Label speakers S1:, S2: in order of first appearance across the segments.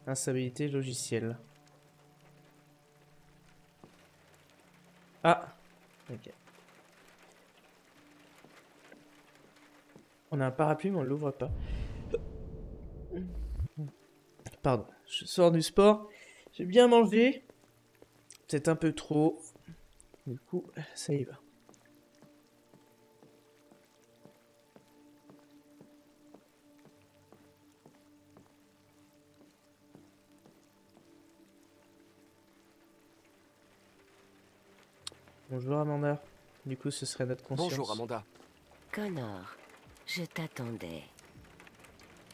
S1: Instabilité logicielle. Ah, ok. On a un parapluie mais on l'ouvre pas. Pardon, je sors du sport. J'ai bien mangé. C'est un peu trop. Du coup, ça y va. Bonjour Amanda. Du coup, ce serait notre conscience.
S2: Bonjour Amanda.
S3: Connor, je t'attendais.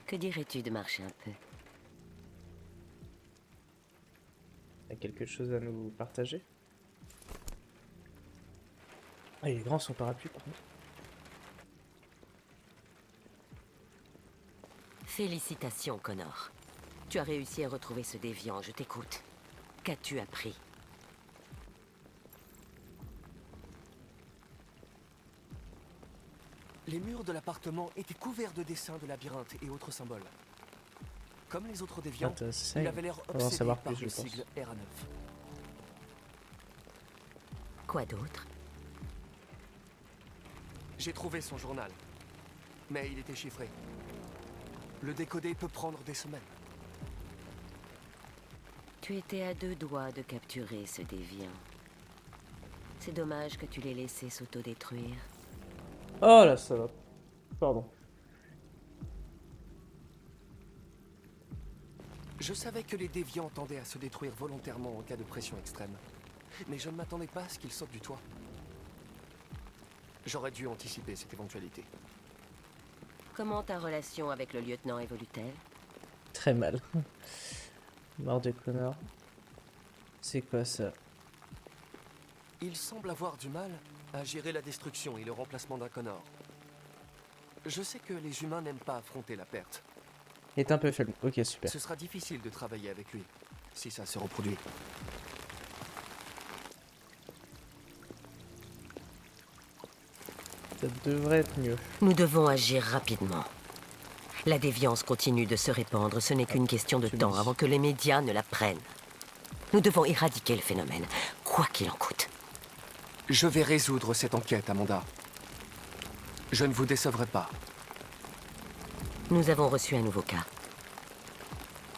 S3: Que dirais-tu de marcher un peu?
S1: T'as quelque chose à nous partager? Ah, il est grand son parapluie par contre.
S3: Félicitations, Connor. Tu as réussi à retrouver ce déviant, je t'écoute. Qu'as-tu appris?
S2: Les murs de l'appartement étaient couverts de dessins de labyrinthes et autres symboles. Comme les autres déviants,
S1: Intéressant.
S2: il avait l'air
S1: On va en
S2: obsédé
S1: savoir
S2: par
S1: plus,
S2: le
S1: je pense.
S2: sigle RA9.
S3: Quoi d'autre?
S2: J'ai trouvé son journal, mais il était chiffré. Le décoder peut prendre des semaines.
S3: Tu étais à 2 doigts de capturer ce déviant. C'est dommage que tu l'aies laissé s'autodétruire.
S1: Oh là, ça va. Pardon.
S2: Je savais que les déviants tendaient à se détruire volontairement en cas de pression extrême. Mais je ne m'attendais pas à ce qu'ils sautent du toit. J'aurais dû anticiper cette éventualité.
S3: Comment ta relation avec le lieutenant évolue-t-elle?
S1: Très mal. Mort de Connor. C'est quoi ça?
S2: Il semble avoir du mal à gérer la destruction et le remplacement d'un Connor. Je sais que les humains n'aiment pas affronter la perte.
S1: Il est un peu faible. Ok, super.
S2: Ce sera difficile de travailler avec lui, si ça se reproduit.
S1: Ça devrait être mieux.
S3: Nous devons agir rapidement. La déviance continue de se répandre, ce n'est qu'une question de
S1: tu le
S3: temps
S1: dis.
S3: avant que les médias ne la prennent. Nous devons éradiquer le phénomène, quoi qu'il en coûte.
S2: Je vais résoudre cette enquête, Amanda. Je ne vous décevrai pas.
S3: Nous avons reçu un nouveau cas.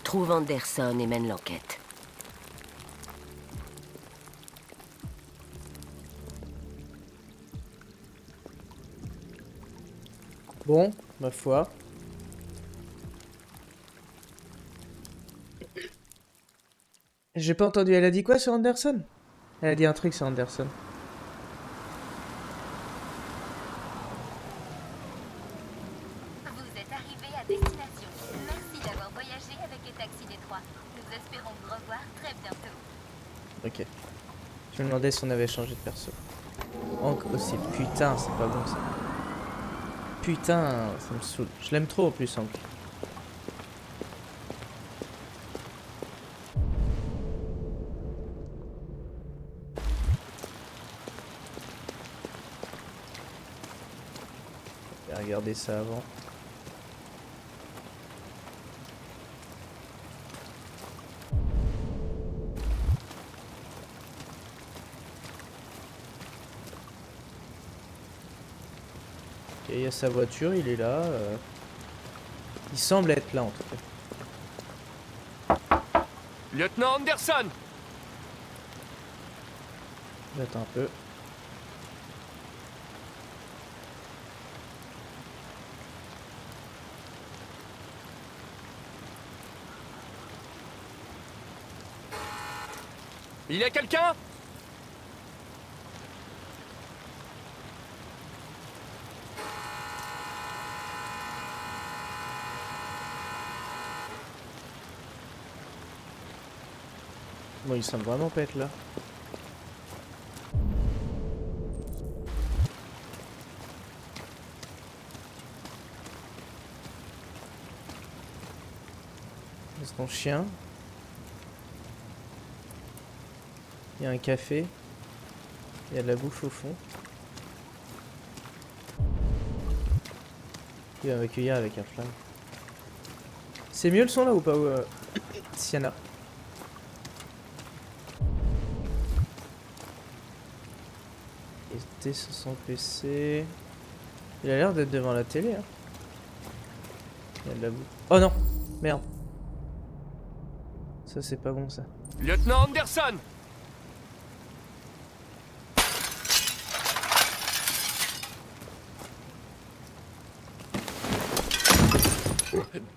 S3: Trouve Anderson et mène l'enquête.
S1: Bon, ma foi. J'ai pas entendu. Elle a dit quoi sur Anderson? Elle a dit un truc sur Anderson.
S4: Vous êtes arrivé à destination. Merci d'avoir voyagé avec les taxis détroits. Nous espérons vous revoir très bientôt.
S1: Ok. Je me demandais si on avait changé de perso. Hank aussi. Putain, c'est pas bon ça. Putain, ça me saoule. Je l'aime trop en plus, Hank. J'ai regardé ça avant. Ok, il y a sa voiture, il est là. Il semble être là en tout cas.
S2: Lieutenant Anderson!
S1: J'attends un peu.
S2: Il y a quelqu'un?
S1: Bon, il semble vraiment pas être là. C'est ton chien. Il y a un café. Il y a de la bouffe au fond. Il va m'accueillir avec un flingue. C'est mieux le son là ou pas Sienna? Et sur son PC. Il a l'air d'être devant la télé. Hein. Il y a de la boue. Oh non! Merde. Ça c'est pas bon ça.
S2: Lieutenant Anderson!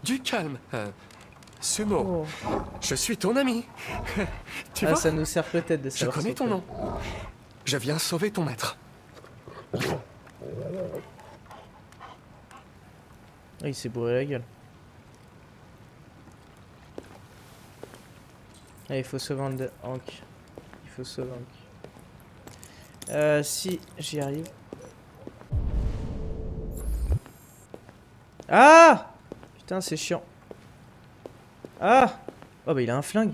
S2: Du calme. Sumo,
S1: Oh.
S2: je suis ton ami. Tu
S1: Ah,
S2: vois,
S1: ça nous sert peut-être de
S2: je
S1: savoir.
S2: connais
S1: son
S2: ton
S1: prénom.
S2: nom. Je viens sauver ton maître.
S1: Ah, il s'est bourré la gueule. Ah, il faut sauver Hank. Il faut sauver Hank. Si j'y arrive. Ah! Putain, c'est chiant. Ah! Oh bah il a un flingue.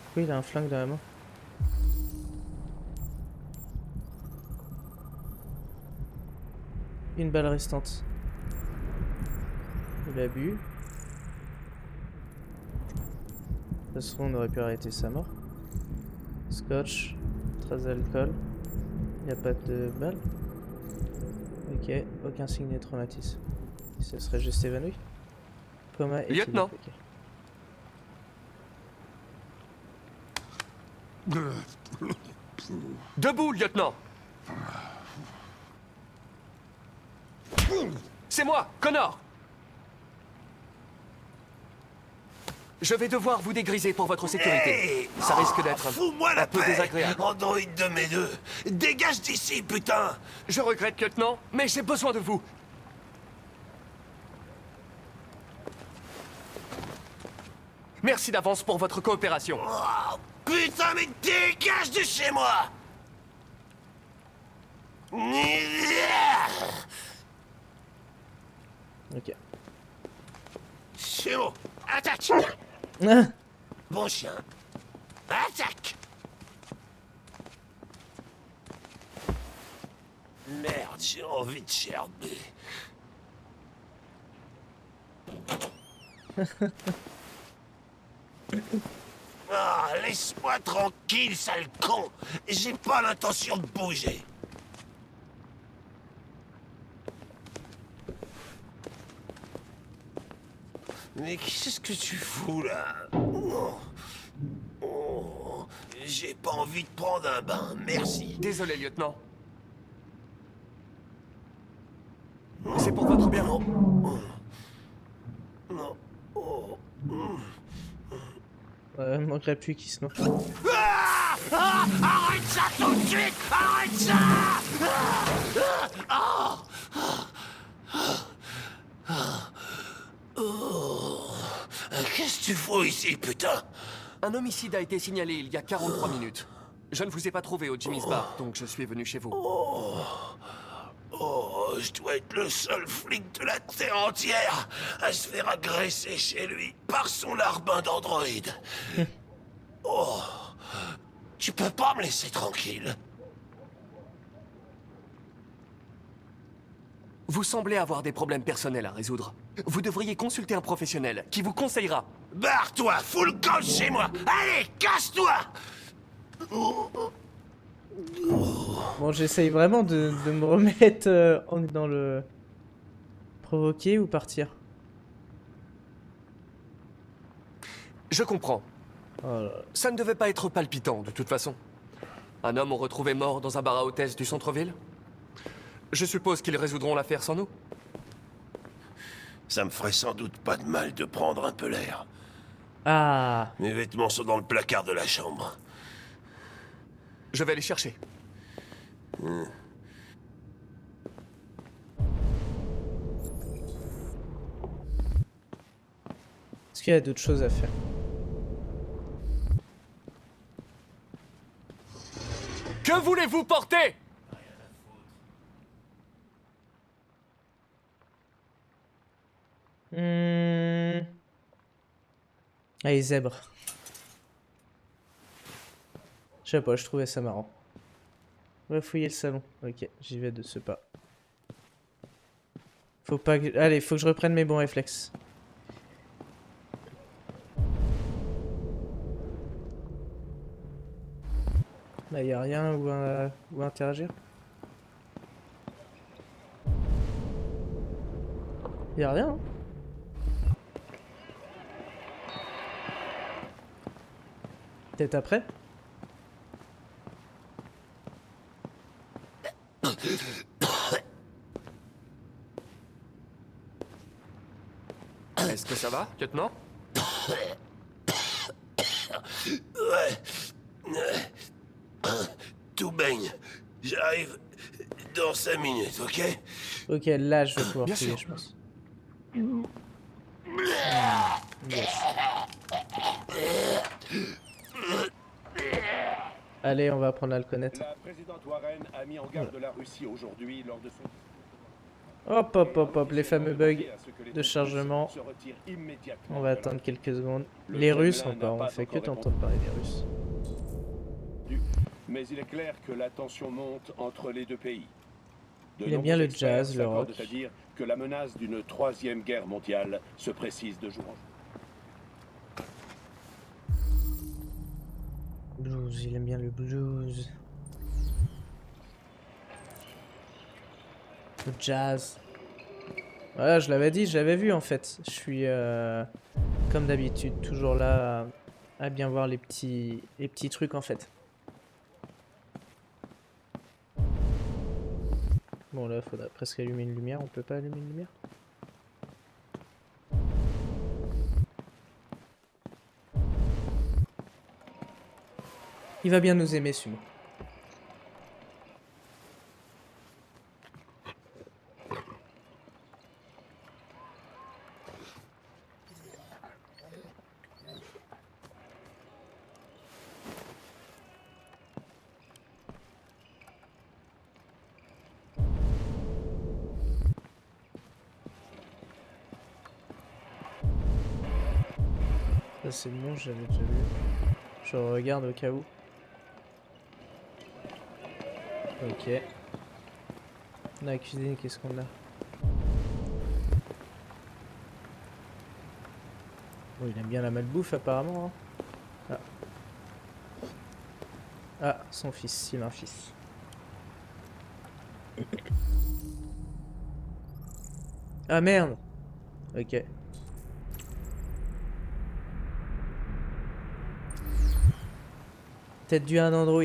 S1: Pourquoi il a un flingue dans la main? Une balle restante. Il a bu. De toute façon, on aurait pu arrêter sa mort. Scotch. Trace d'alcool. Il n'y a pas de balle. Ok, aucun signe de traumatisme. Ce serait juste évanoui. Coma et
S2: Lieutenant. Debout, lieutenant. C'est moi, Connor. Je vais devoir vous dégriser pour votre sécurité.
S5: Hey,
S2: Ça risque d'être
S5: fous-moi la
S2: un peu
S5: paix,
S2: désagréable.
S5: androïde de mes deux. Dégage d'ici, putain.
S2: Je regrette, lieutenant, mais j'ai besoin de vous. Merci d'avance pour votre coopération.
S5: Oh, putain, mais dégage de chez moi.
S1: Ok.
S5: Chéo, attaque.
S1: Ah!
S5: Bon chien, attaque. Merde, j'ai envie de gerber. Ah, laisse-moi tranquille, sale con. J'ai pas l'intention de bouger. Mais qu'est-ce que tu fous là? Oh. Oh. J'ai pas envie de prendre un bain, merci.
S2: Désolé, lieutenant. C'est pour votre bien.
S5: Non. Oh.
S1: Ouais, il manquerait plus qu'il se noie.
S5: Ah, ah, arrête ça tout de suite! Arrête ça! Ah, oh. Qu'est-ce que tu fous ici, putain?
S2: Un homicide a été signalé il y a 43 minutes. Je ne vous ai pas trouvé au Jimmy's Bar, donc je suis venu chez vous.
S5: Oh, je dois être le seul flic de la Terre entière à se faire agresser chez lui par son larbin d'androïde. Oh, tu peux pas me laisser tranquille.
S2: Vous semblez avoir des problèmes personnels à résoudre. Vous devriez consulter un professionnel qui vous conseillera.
S5: Barre-toi, fous le camp de chez moi. Allez, casse-toi.
S1: Bon, j'essaye vraiment de me remettre dans le... Provoquer ou partir?
S2: Je comprends.
S1: Oh là là.
S2: Ça ne devait pas être palpitant, de toute façon. Un homme retrouvé mort dans un bar à hôtesse du centre-ville. Je suppose qu'ils résoudront l'affaire sans nous.
S5: Ça me ferait sans doute pas de mal de prendre un peu l'air.
S1: Ah!
S5: Mes vêtements sont dans le placard de la chambre.
S2: Je vais les chercher.
S1: Est-ce qu'il y a d'autres choses à faire?
S2: Que voulez-vous porter?
S1: Allez, zèbre. Je sais pas, je trouvais ça marrant. On va fouiller le salon. Ok, j'y vais de ce pas. Faut pas que... Allez, faut que je reprenne mes bons réflexes. Là, y a rien où interagir. Y a rien. Hein. Peut-être après.
S2: Est-ce que ça va, lieutenant?
S5: Tout baigne. J'arrive dans 5 minutes, ok?
S1: Ok, là je vais pouvoir
S2: Bien
S1: fouiller,
S2: sûr.
S1: je pense. Yes. Allez, on va apprendre à le connaître.
S6: La présidente Warren a mis en garde la Russie aujourd'hui lors de son...
S1: Hop, hop, hop, hop, les fameux bugs de chargement.
S6: se retirent immédiatement
S1: On va
S6: de
S1: attendre quelques secondes.
S6: Le
S1: Les Russes
S6: Kremlin
S1: encore,
S6: n'a
S1: on
S6: pas
S1: fait que
S6: encore
S1: t'entendre parler des Russes.
S6: Mais il est clair que la tension monte entre les deux pays. De
S1: Il aime bien
S6: nombreux
S1: le jazz,
S6: experts
S1: le
S6: s'accordent
S1: rock.
S6: à dire que la menace d'une troisième guerre mondiale se précise de jour en jour.
S1: Blues, il aime bien le blues. Le jazz. Voilà, je l'avais dit, je l'avais vu en fait. Je suis comme d'habitude toujours là à bien voir les petits trucs en fait. Bon là, faudra presque allumer une lumière. On peut pas allumer une lumière? Il va bien nous aimer, Sumo. Ça c'est bon, j'avais déjà vu. Je regarde au cas où. Ok. Dans la cuisine, qu'est-ce qu'on a? Oh, il aime bien la malbouffe apparemment. Hein. Ah, son fils, il a un fils. Ah merde. Ok. Peut-être dû à un Android.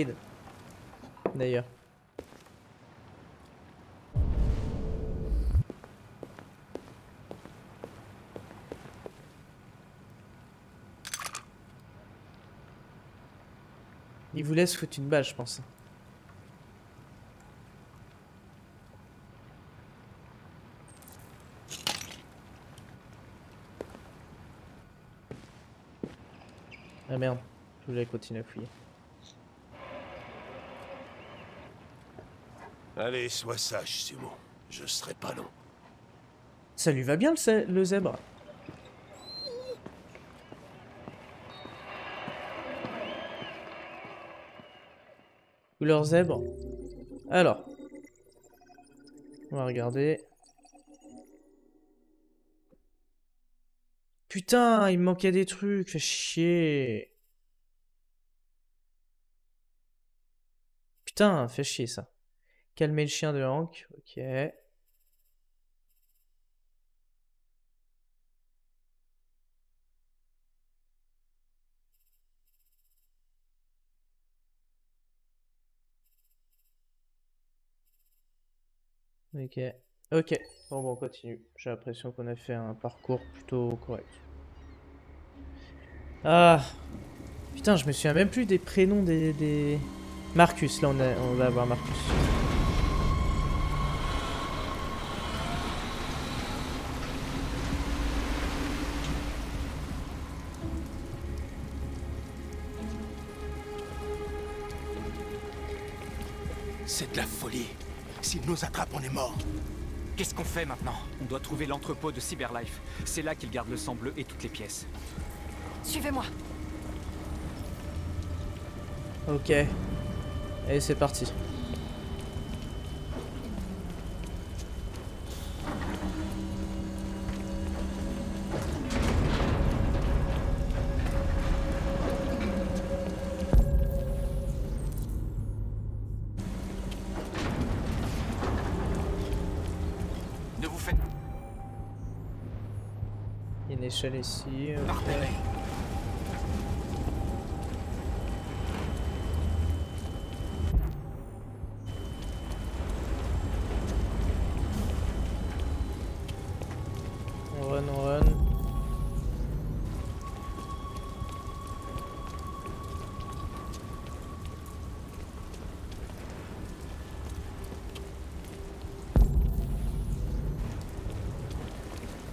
S1: D'ailleurs. Il vous laisse foutre une balle, je pense. Ah merde, je voulais continuer à fouiller.
S5: Allez, sois sage, Sumo. Je serai pas long.
S1: Ça lui va bien le zèbre. Couleur zèbre. Alors. On va regarder. Putain, il me manquait des trucs, fait chier. Putain, fait chier ça. Calmer le chien de Hank, ok. Ok. Ok. Bon, on continue. J'ai l'impression qu'on a fait un parcours plutôt correct. Ah. Putain, je me souviens même plus des prénoms des... Marcus, là on va avoir Marcus.
S5: C'est de la folie. S'ils nous attrapent, on est mort.
S7: Qu'est-ce qu'on fait maintenant? On doit trouver l'entrepôt de Cyberlife. C'est là qu'ils gardent le sang bleu et toutes les pièces.
S3: Suivez-moi.
S1: Ok. Allez, c'est parti.
S7: Ne vous faites...
S1: Il y a une échelle ici. Ok.
S7: Martelez.
S1: On run, on run.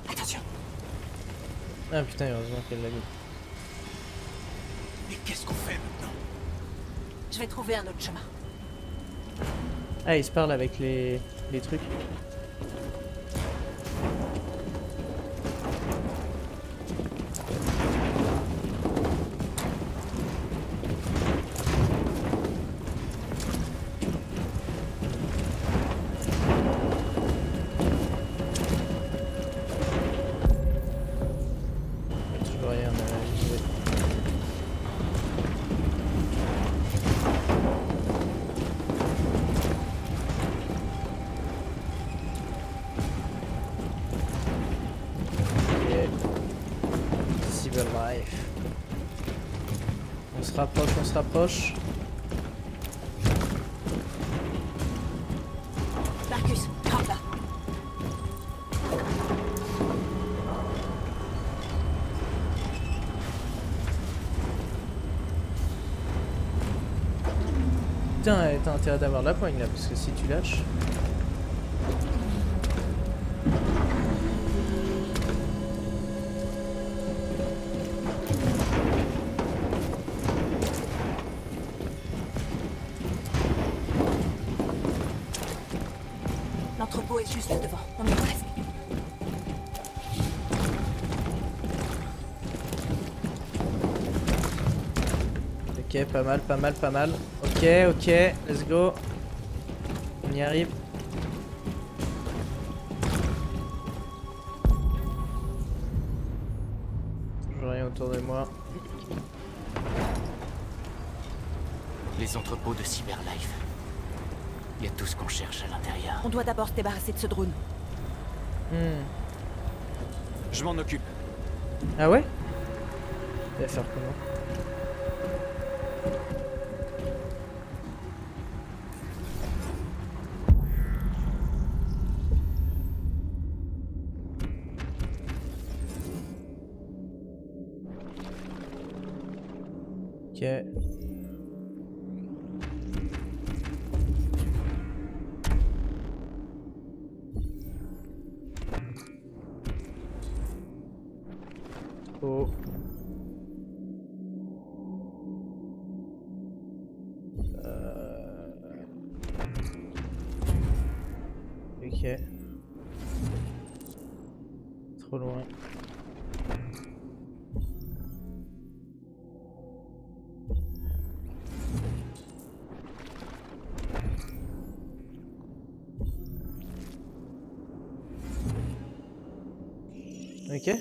S7: Attention.
S1: Ah putain, heureusement qu'elle l'a vu.
S7: Mais qu'est-ce qu'on fait maintenant?
S8: Je vais trouver un autre chemin.
S1: Ah, il se parle avec les trucs. Toujours rien à jouer. Ok. Cyberlife. On se rapproche, on se rapproche.
S8: Marcus, rentre là.
S1: Putain, t'as intérêt d'avoir la poigne là, parce que si tu lâches.
S8: L'entrepôt est juste devant. On y est presque.
S1: Ok, pas mal, pas mal, pas mal. Ok, ok, let's go. On y arrive. Toujours rien autour de moi.
S7: Les entrepôts de Cyberlife. Il y a tout ce qu'on cherche à l'intérieur.
S8: On doit d'abord se débarrasser de ce drone.
S1: Hmm.
S7: Je m'en occupe.
S1: Ah ouais? Il va faire comment? Ok. Oh. Ok. Trop loin. Ok,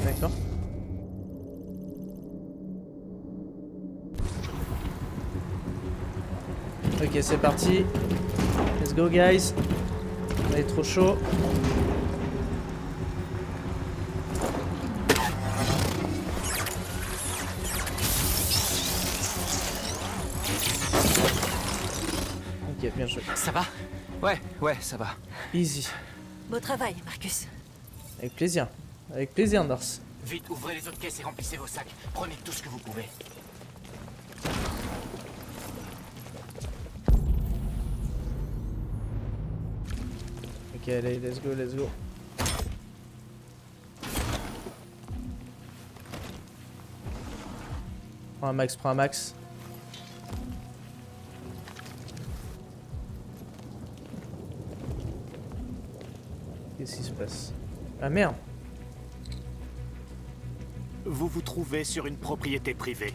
S1: d'accord. Ok, c'est parti. Let's go, guys. On est trop chaud. Ok, bien joué.
S7: Ça va? Ouais, ça va.
S1: Easy.
S8: Beau travail, Marcus.
S1: Avec plaisir. Avec plaisir, Norse.
S7: Vite, ouvrez les autres caisses et remplissez vos sacs. Prenez tout ce que vous pouvez.
S1: Ok, allez, let's go, let's go. Prends un max, prends un max. Qu'est-ce qui se passe? Ah merde!
S9: Vous vous trouvez sur une propriété privée.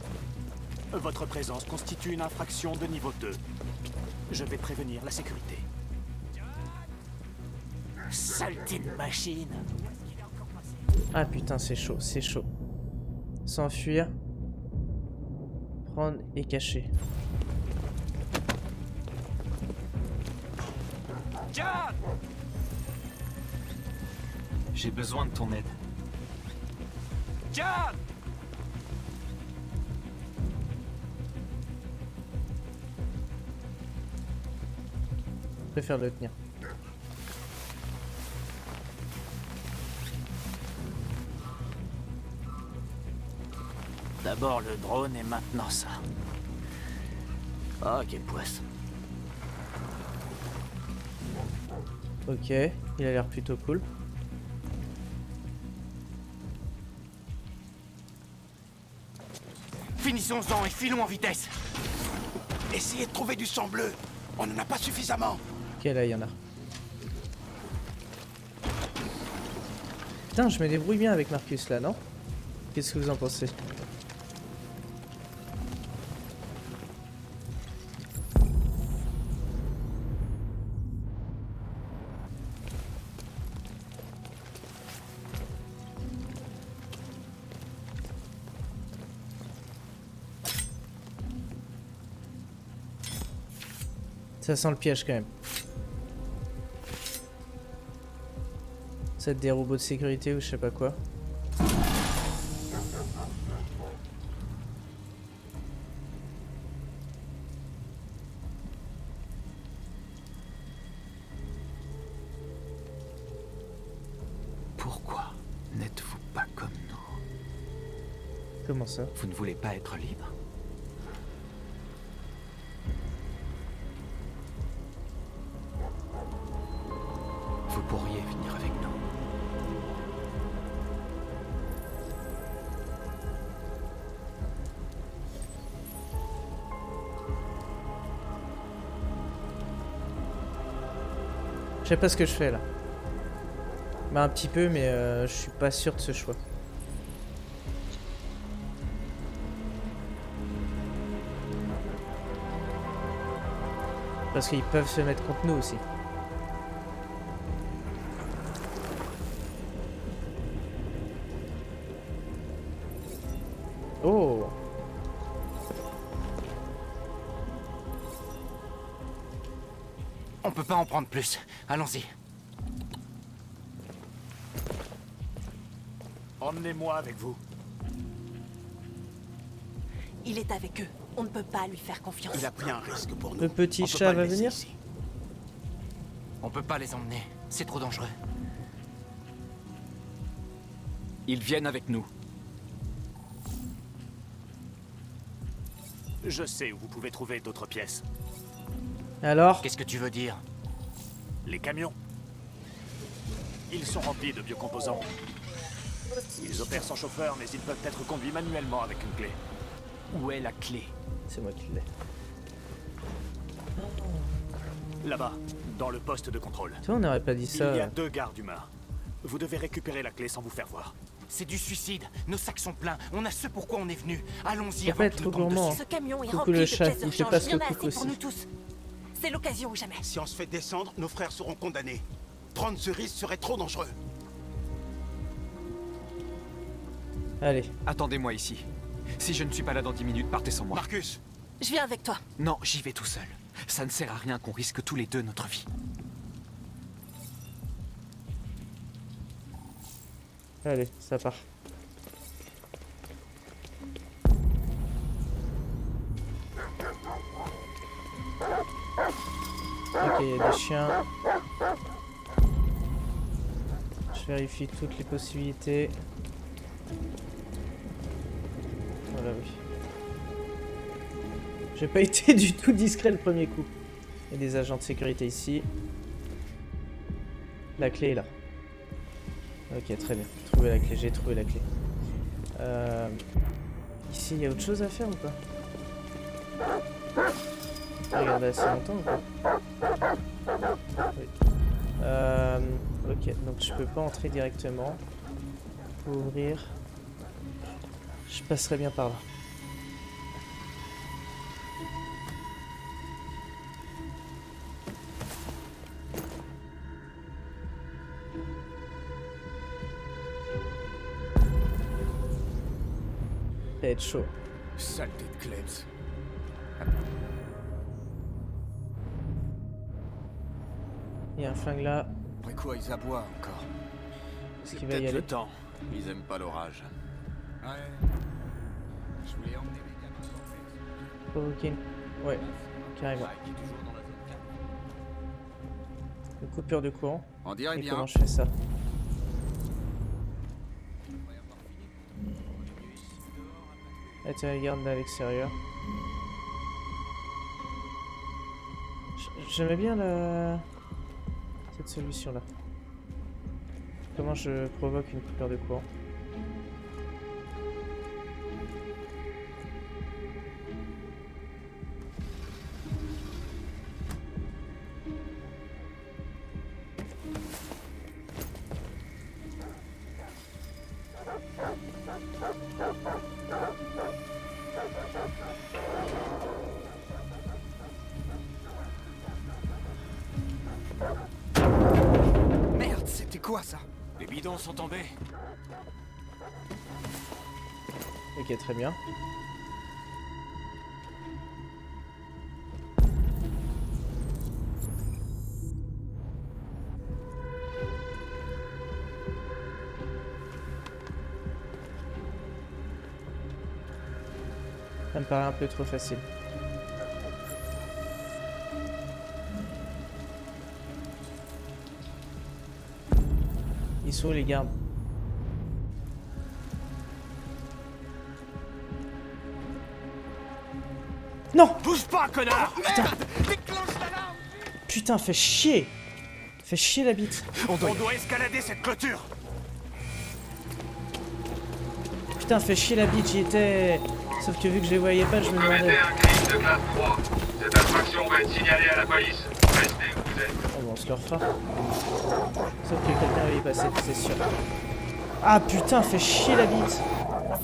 S9: Votre présence constitue une infraction de niveau 2. Je vais prévenir la sécurité. Saltine machine!
S1: Ah putain, c'est chaud, c'est chaud. S'enfuir. Prendre et cacher.
S7: John! J'ai besoin de ton aide. John!
S1: Je préfère le tenir.
S9: D'abord le drone et maintenant ça. Oh, quelle poisse.
S1: Ok, il a l'air plutôt cool.
S5: Finissons-en et filons en vitesse. Essayez de trouver du sang bleu. On n'en a pas suffisamment.
S1: Ok, là, il y en a. Putain, je me débrouille bien avec Marcus, là, non? Qu'est-ce que vous en pensez? Ça sent le piège quand même. C'est des robots de sécurité ou je sais pas quoi.
S7: Pourquoi n'êtes-vous pas comme nous?
S1: Comment ça?
S7: Vous ne voulez pas être libre? Vous pourriez venir avec nous.
S1: Je sais pas ce que je fais là. Bah un petit peu mais je suis pas sûr de ce choix. Parce qu'ils peuvent se mettre contre nous aussi. Oh!
S5: On peut pas en prendre plus. Allons-y.
S9: Emmenez-moi avec vous.
S8: Il est avec eux. On ne peut pas lui faire confiance.
S5: Il a pris un risque pour nous.
S1: Le petit
S5: On peut
S1: chat
S5: pas le
S1: va
S5: laisser
S1: venir?
S5: ici.
S2: On peut pas les emmener, c'est trop dangereux.
S7: Ils viennent avec nous.
S9: Je sais où vous pouvez trouver d'autres pièces.
S1: Alors?
S2: Qu'est-ce que tu veux dire?
S9: Les camions. Ils sont remplis de biocomposants. Ils opèrent sans chauffeur, mais ils peuvent être conduits manuellement avec une clé.
S7: Où est la clé?
S1: C'est moi qui l'ai.
S9: Là-bas, dans le poste de contrôle.
S1: Tu vois, on n'aurait pas dit
S9: Il
S1: ça.
S9: y a 2 gardes humains. Vous devez récupérer la clé sans vous faire voir.
S2: C'est du suicide, nos sacs sont pleins, on a ce pourquoi on est venu. Allons-y
S1: Faut
S2: avant
S1: pas
S2: qu'ils
S1: être
S2: nous
S1: trop
S2: tombent
S1: gourmand.
S2: dessus.
S8: Ce camion est
S1: Coucou
S8: rempli
S1: le
S8: de
S1: chat,
S8: pièces
S1: il
S8: de
S1: fait
S8: rechange.
S1: pas ce
S8: Il y en
S1: que
S8: a
S1: coucou
S8: assez pour
S1: aussi.
S8: nous tous. C'est l'occasion ou jamais.
S5: Si on se fait descendre, nos frères seront condamnés. Prendre ce risque serait trop dangereux.
S1: Allez.
S7: Attendez-moi ici. Si je ne suis pas là dans 10 minutes, partez sans moi.
S5: Marcus,
S8: Je viens avec toi.
S7: Non, j'y vais tout seul. Ça ne sert à rien qu'on risque tous les deux notre vie.
S1: Allez, ça part. Ok, il y a des chiens. Je vérifie toutes les possibilités. Voilà, oui. J'ai pas été du tout discret le premier coup. Il y a des agents de sécurité ici. La clé est là. Ok, très bien. Trouvé la clé, j'ai trouvé la clé. Ici, il y a autre chose à faire ou pas? Regardez assez longtemps ou pas? Oui. Ok, donc je peux pas entrer directement. Faut ouvrir. Je passerai bien par là. Ça va être chaud.
S5: saleté de Klebs.
S1: Il y a un flingue là.
S5: Après quoi ils aboient encore?
S1: Est-ce
S9: C'est
S1: qu'il va y
S9: peut-être
S1: aller?
S9: le temps. Ils aiment pas l'orage.
S7: Ouais. Je voulais emmener les gamins dans
S1: Provoquer une... Ouais, carrément.
S7: qui est toujours dans la zone 4.
S1: Une coupure de courant.
S7: On dirait
S1: Et
S7: bien.
S1: comment je fais ça? Attirer garde à l'extérieur. J'aimais bien cette solution là. Comment je provoque une coupure de courant?
S7: Merde, c'était quoi ça?
S9: Les bidons sont tombés.
S1: Ok, très bien. Ça me paraît un peu trop facile. Ils sont où les gardes? Non!
S9: Bouge pas, connard!
S1: Putain, fais chier! Fais chier la bite!
S9: On doit escalader cette clôture.
S1: Putain, fais chier la bite, j'y étais! Sauf que vu que je les voyais pas, je me demandais...
S10: un crime de classe 3. Cette infraction va être signalée à la police. Restez où vous êtes.
S1: Oh bon, on se le refera. Sauf que quelqu'un va y passer, c'est sûr. Ah putain, fais chier la bite!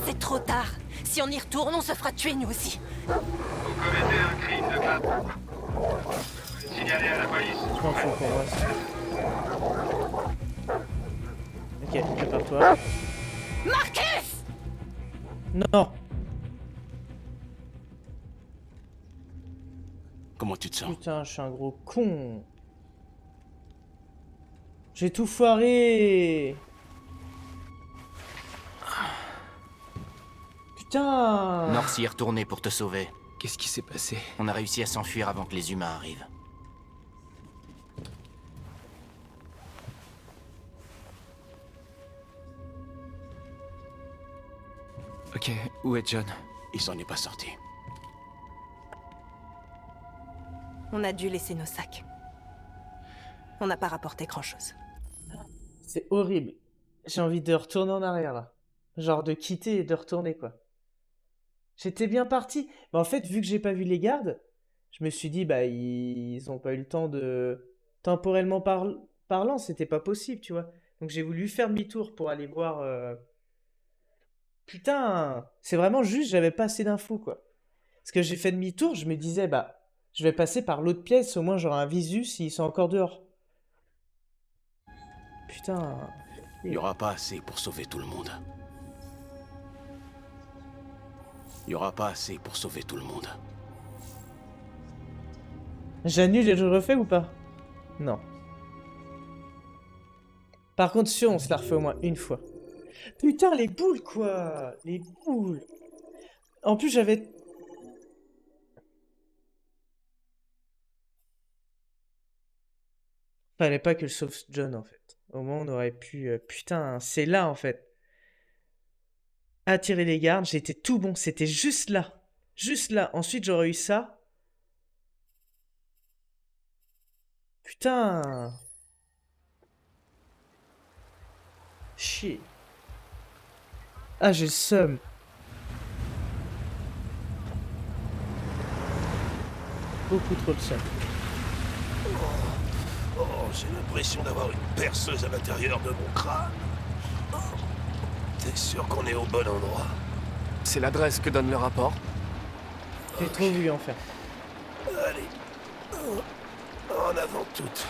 S8: C'est trop tard. Si on y retourne, on se fera tuer nous aussi.
S10: Vous commettez un crime de classe 3. Signalé à la police.
S1: Je m'en fous pour moi. Ok, prépare-toi.
S8: Marcus!
S1: Non!
S5: Comment tu te sens?
S1: Putain, je suis un gros con! J'ai tout foiré! Putain!
S11: North y est retourné pour te sauver.
S7: Qu'est-ce qui s'est passé?
S11: On a réussi à s'enfuir avant que les humains arrivent.
S7: Ok, où est John?
S5: Il s'en est pas sorti.
S8: On a dû laisser nos sacs. On n'a pas rapporté grand-chose.
S1: C'est horrible. J'ai envie de retourner en arrière là. Genre de quitter et de retourner quoi. J'étais bien parti. Mais en fait, vu que j'ai pas vu les gardes, je me suis dit, bah, ils ont pas eu le temps de... Temporellement parlant, c'était pas possible, tu vois. Donc j'ai voulu faire demi-tour pour aller voir... Putain, c'est vraiment juste, j'avais pas assez d'infos, quoi. Parce que j'ai fait demi-tour, je me disais, bah, je vais passer par l'autre pièce, au moins j'aurai un visu s'ils sont encore dehors. Putain...
S5: Il n'y aura pas assez pour sauver tout le monde. Il n'y aura pas assez pour sauver tout le monde.
S1: J'annule et je refais ou pas? Non. Par contre, sûr, on se la refait au moins une fois. Putain, les boules, quoi! Les boules! En plus, j'avais... Fallait pas que je sauve John, en fait. Au moins, on aurait pu... Putain, c'est là, en fait. Attirer les gardes, j'étais tout bon. C'était juste là. Juste là. Ensuite, j'aurais eu ça. Putain! Chier. Ah, j'ai le seum. Beaucoup trop de seum.
S5: Oh, j'ai l'impression d'avoir une perceuse à l'intérieur de mon crâne. Oh, t'es sûr qu'on est au bon endroit?
S2: C'est l'adresse que donne le rapport.
S1: J'ai trop voulu en faire.
S5: Allez. En avant toutes.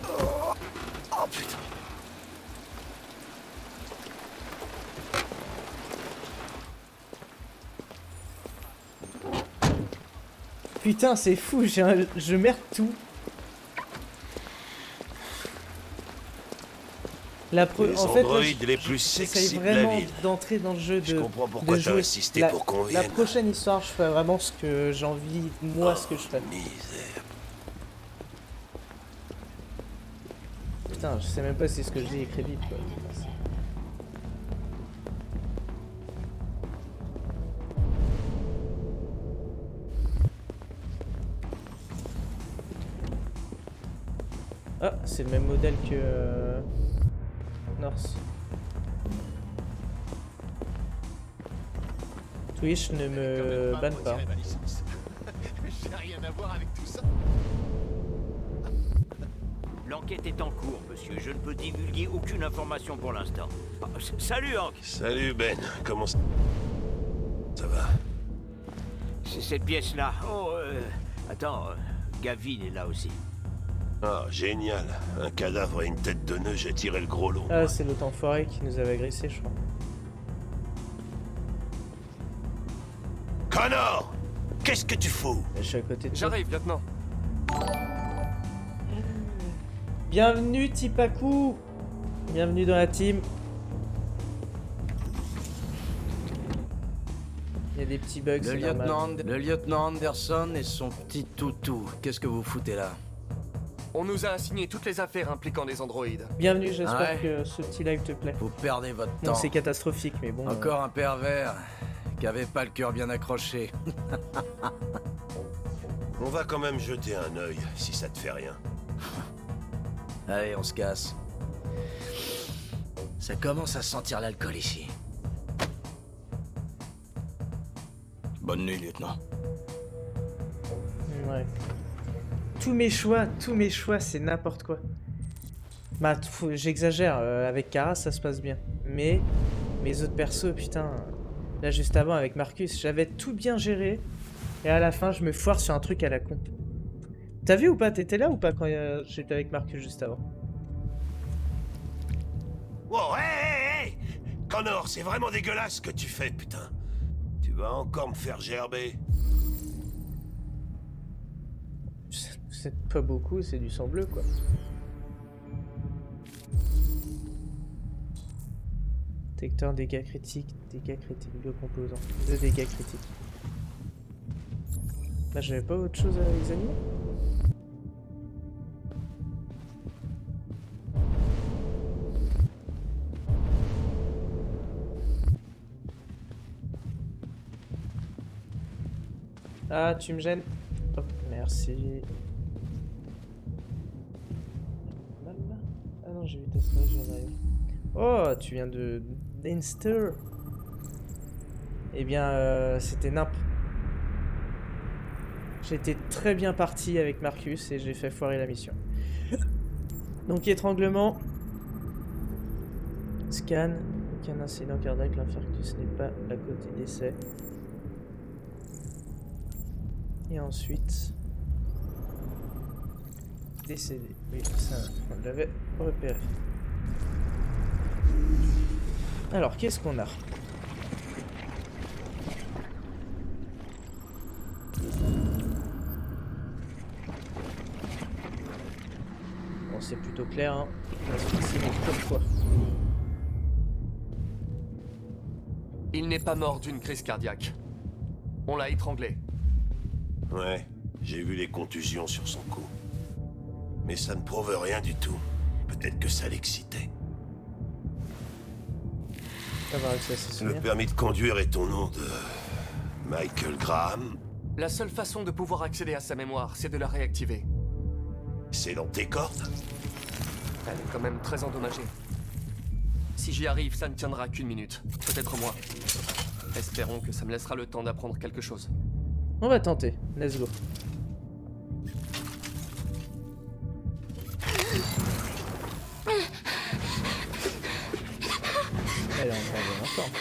S5: Oh putain.
S1: Putain, c'est fou, je merde tout.
S5: Les
S1: En fait, là,
S5: androïdes les plus
S1: j'essaye
S5: sexy de la
S1: vraiment
S5: ville.
S1: d'entrer dans le jeu,
S5: Je
S1: de
S5: comprends pourquoi
S1: de
S5: t'as
S1: jouer.
S5: insisté
S1: La-
S5: pour qu'on
S1: La
S5: vienne.
S1: prochaine histoire, je ferai vraiment ce que j'ai envie, moi, ce que je fais.
S5: Misère.
S1: Putain, je sais même pas si ce que je dis est écrit vite, quoi. Ah, c'est le même modèle que North. Twitch ne me banne pas.
S9: J'ai rien à voir avec tout ça.
S12: L'enquête est en cours, monsieur. Je ne peux divulguer aucune information pour l'instant. Ah, salut, Hank.
S5: Salut Ben, comment ça va?
S12: C'est cette pièce-là. Oh, attends, Gavin est là aussi.
S5: Ah, génial. Un cadavre et une tête de nœud, j'ai tiré le gros lot.
S1: Ah, c'est l'autre enfoiré qui nous avait agressé, je crois.
S5: Connor! Qu'est-ce que tu fous?
S1: Je suis à côté de toi.
S2: J'arrive, lieutenant.
S1: Bienvenue, Tipaku. Bienvenue dans la team. Il y a des petits bugs, c'est normal.
S13: Le lieutenant Anderson et son petit toutou. Qu'est-ce que vous foutez là?
S2: On nous a assigné toutes les affaires impliquant les androïdes.
S1: Bienvenue, j'espère
S13: Ouais.
S1: que ce petit live te plaît.
S13: Vous perdez votre
S1: Non,
S13: temps.
S1: c'est catastrophique, mais bon.
S13: Encore un pervers qui avait pas le cœur bien accroché.
S5: On va quand même jeter un œil, si ça te fait rien.
S13: Allez, on se casse. Ça commence à sentir l'alcool ici. Bonne nuit, lieutenant.
S1: Ouais. Tous mes choix, c'est n'importe quoi. Bah, j'exagère, avec Kara, ça se passe bien. Mais mes autres persos, putain. Là, juste avant, avec Marcus, j'avais tout bien géré. Et à la fin, je me foire sur un truc à la con. T'as vu ou pas? T'étais là ou pas quand j'étais avec Marcus juste avant?
S5: Wow, hey, hey, hey! Connor, c'est vraiment dégueulasse ce que tu fais, putain. Tu vas encore me faire gerber.
S1: C'est pas beaucoup, c'est du sang bleu, quoi. Détecteur dégâts critiques, deux composants. 2 dégâts critiques. Là, j'avais pas autre chose à examiner? Ah, tu me gênes. Hop, merci. Ah non, j'ai vu ta story, je viens d'arriver. Oh, tu viens de Deinster. Eh bien, c'était nimp. J'étais très bien parti avec Marcus et j'ai fait foirer la mission. Donc, étranglement. Scan. Aucun incident cardiaque, l'infarctus n'est pas à côté d'essai. Et ensuite... décédé. Oui, ça, on l'avait repéré. Alors, qu'est-ce qu'on a? Bon, c'est plutôt clair, hein. L'asphyxie comme quoi.
S2: Il n'est pas mort d'une crise cardiaque. On l'a étranglé.
S5: Ouais, j'ai vu les contusions sur son cou. Mais ça ne prouve rien du tout. Peut-être que ça l'excitait. Le permis de conduire est au nom de... Michael Graham.
S2: La seule façon de pouvoir accéder à sa mémoire, c'est de la réactiver.
S5: C'est dans tes cordes?
S2: Elle est quand même très endommagée. Si j'y arrive, ça ne tiendra qu'une minute. Peut-être moins. Espérons que ça me laissera le temps d'apprendre quelque chose.
S1: On va tenter. Let's go. Elle est en forme.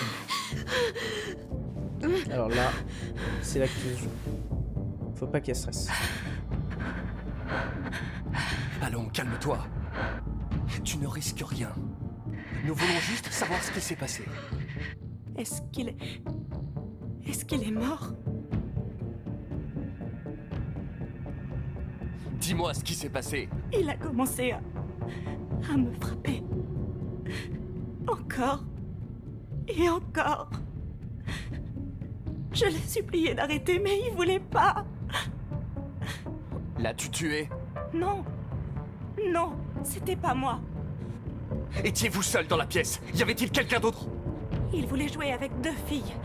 S1: Alors là, c'est là que tu joues. Faut pas qu'elle stresse.
S2: Allons, calme-toi. Tu ne risques rien. Nous voulons juste savoir ce qui s'est passé.
S8: Est-ce qu'il est mort?
S2: Dis-moi ce qui s'est passé.
S8: Il a commencé à me frapper. Encore. Et encore. Je l'ai supplié d'arrêter, mais il voulait pas.
S2: L'as-tu tué?
S8: Non. Non, c'était pas moi.
S2: Étiez-vous seul dans la pièce? Y avait-il quelqu'un d'autre?
S8: Il voulait jouer avec 2 filles.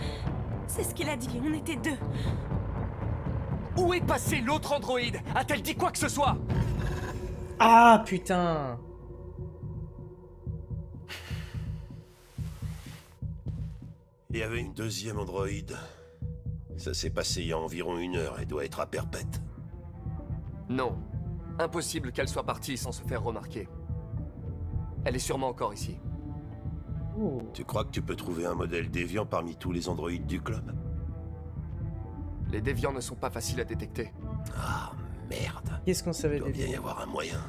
S8: C'est ce qu'il a dit, on était 2.
S2: Où est passé l'autre androïde? A-t-elle dit quoi que ce soit?
S1: Ah putain!
S5: Il y avait une deuxième androïde. Ça s'est passé il y a environ 1 heure, elle doit être à Perpète.
S2: Non. Impossible qu'elle soit partie sans se faire remarquer. Elle est sûrement encore ici.
S5: Tu crois que tu peux trouver un modèle déviant parmi tous les androïdes du club?
S2: Les déviants ne sont pas faciles à détecter.
S5: Ah, merde.
S1: Qu'est-ce qu'on savait
S5: Il doit
S1: des
S5: bien y
S1: déviants?
S5: avoir un moyen.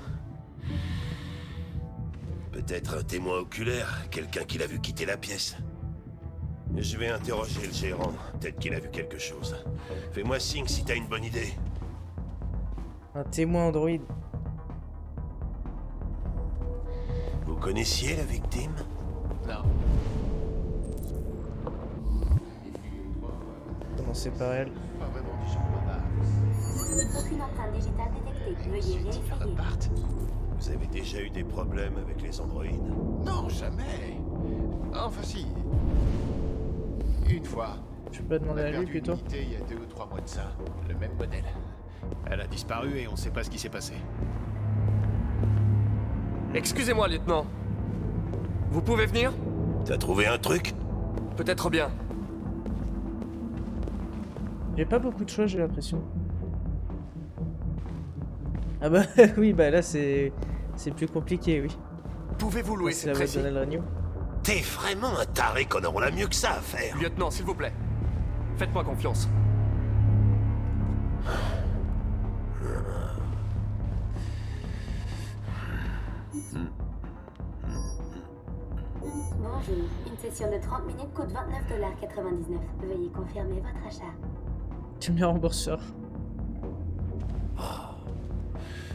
S5: Peut-être un témoin oculaire, quelqu'un qui l'a vu quitter la pièce. Je vais interroger le gérant, peut-être qu'il a vu quelque chose. Fais-moi signe si t'as une bonne idée.
S1: Un témoin androïde.
S5: Vous connaissiez la victime?
S2: Non.
S1: Commencer par elle.
S4: Aucune empreinte digitale détectée. Veuillez réessayer.
S5: Vous avez déjà eu des problèmes avec les androïdes?
S14: Non, jamais. Enfin si. Une fois.
S1: Je peux pas demander à lui plutôt?
S14: Il y a 2 ou 3 mois de ça. Le même modèle. Elle a disparu et on sait pas ce qui s'est passé.
S2: Excusez-moi, lieutenant. Vous pouvez venir?
S5: T'as trouvé un truc?
S2: Peut-être bien.
S1: J'ai pas beaucoup de choix, j'ai l'impression. Ah bah oui, bah là c'est plus compliqué, oui.
S2: Pouvez-vous louer
S1: C'est
S2: cette
S1: la voix de
S2: Tracy?
S1: Donald Renew.
S5: T'es vraiment un taré, Connor, on a mieux que ça à faire.
S2: Lieutenant, s'il vous plaît. Faites-moi confiance.
S4: Bonjour. Une session de 30 minutes coûte $29,99. Veuillez confirmer votre achat.
S1: Tu me les rembourses.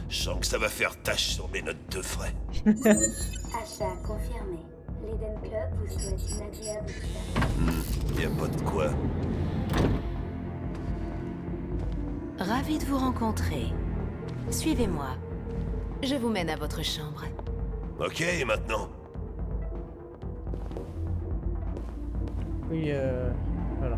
S5: Je sens que ça va faire tâche sur mes notes de frais.
S4: Achat confirmé. L'Eden Club vous souhaite une agréable soirée.
S5: Y a pas de quoi.
S3: Ravi de vous rencontrer. Suivez-moi. Je vous mène à votre chambre.
S5: Ok, et maintenant?
S1: Oui, voilà.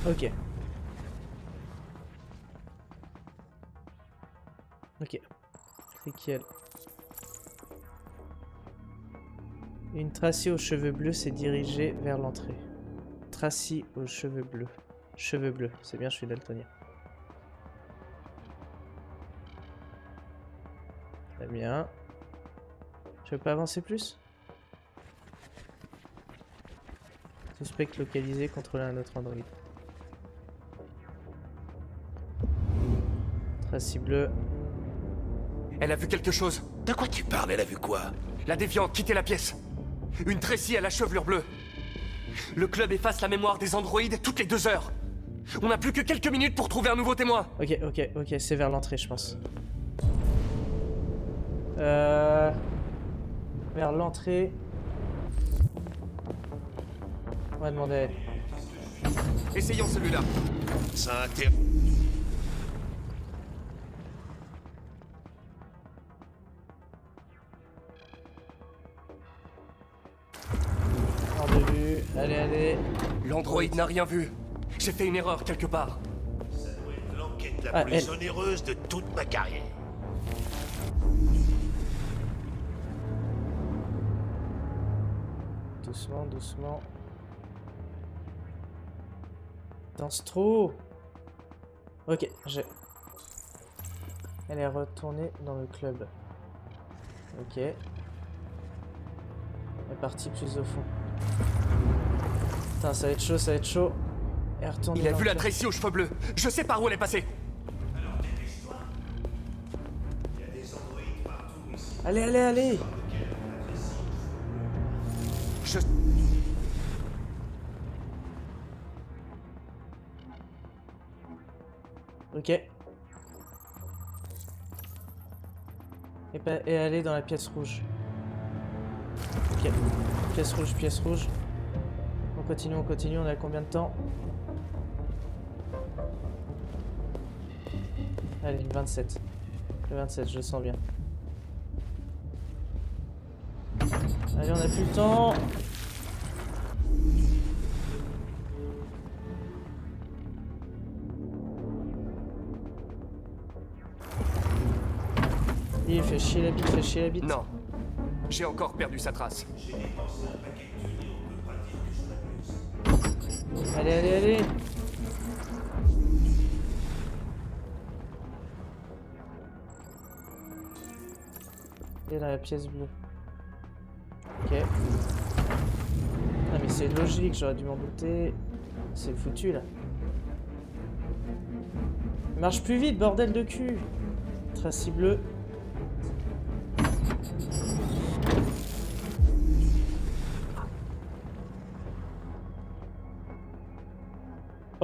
S1: Ok. Ok. Nickel. Une Tracy aux cheveux bleus s'est dirigée vers l'entrée. Tracy aux cheveux bleus. Cheveux bleus, c'est bien, je suis daltonien. Très bien. Je peux pas avancer plus? Suspect localisé, contrôler un autre androïde. Tracy bleue.
S2: Elle a vu quelque chose.
S5: De quoi tu parles? Elle a vu quoi?
S2: La déviante quitter la pièce. Une Tracy à la chevelure bleue. Le club efface la mémoire des androïdes toutes les 2 heures. On n'a plus que quelques minutes pour trouver un nouveau témoin.
S1: Ok, c'est vers l'entrée, je pense. Vers l'entrée. On va demander à elle.
S2: Essayons celui-là.
S5: Ça intéresse.
S1: Hors de vue. Allez, allez.
S2: L'androïde n'a rien vu. J'ai fait une erreur quelque part.
S5: Ça doit être l'enquête la plus onéreuse de toute ma carrière.
S1: Doucement, doucement. Danse trop. Ok, j'ai. Elle est retournée dans le club. Ok. Elle est partie plus au fond. Putain, ça va être chaud, ça va être chaud. Elle est retournée
S2: Il a
S1: dans
S2: vu
S1: le
S2: la
S1: club.
S2: Tracy aux cheveux bleus. Je sais par où elle est passée.
S1: Allez, allez, allez. Ok. Et aller dans la pièce rouge. Ok. Pièce rouge, pièce rouge. On continue, on a combien de temps? Allez, le 27. Le 27, je le sens bien. Allez, on a plus le temps. Il fait chier la bite, fait chier la bite.
S2: Non. J'ai encore perdu sa trace.
S1: Allez, allez, allez. Et dans la pièce bleue. Ok. Ah mais c'est logique, j'aurais dû m'en douter. C'est foutu là. Marche plus vite, bordel de cul. Tracy bleu.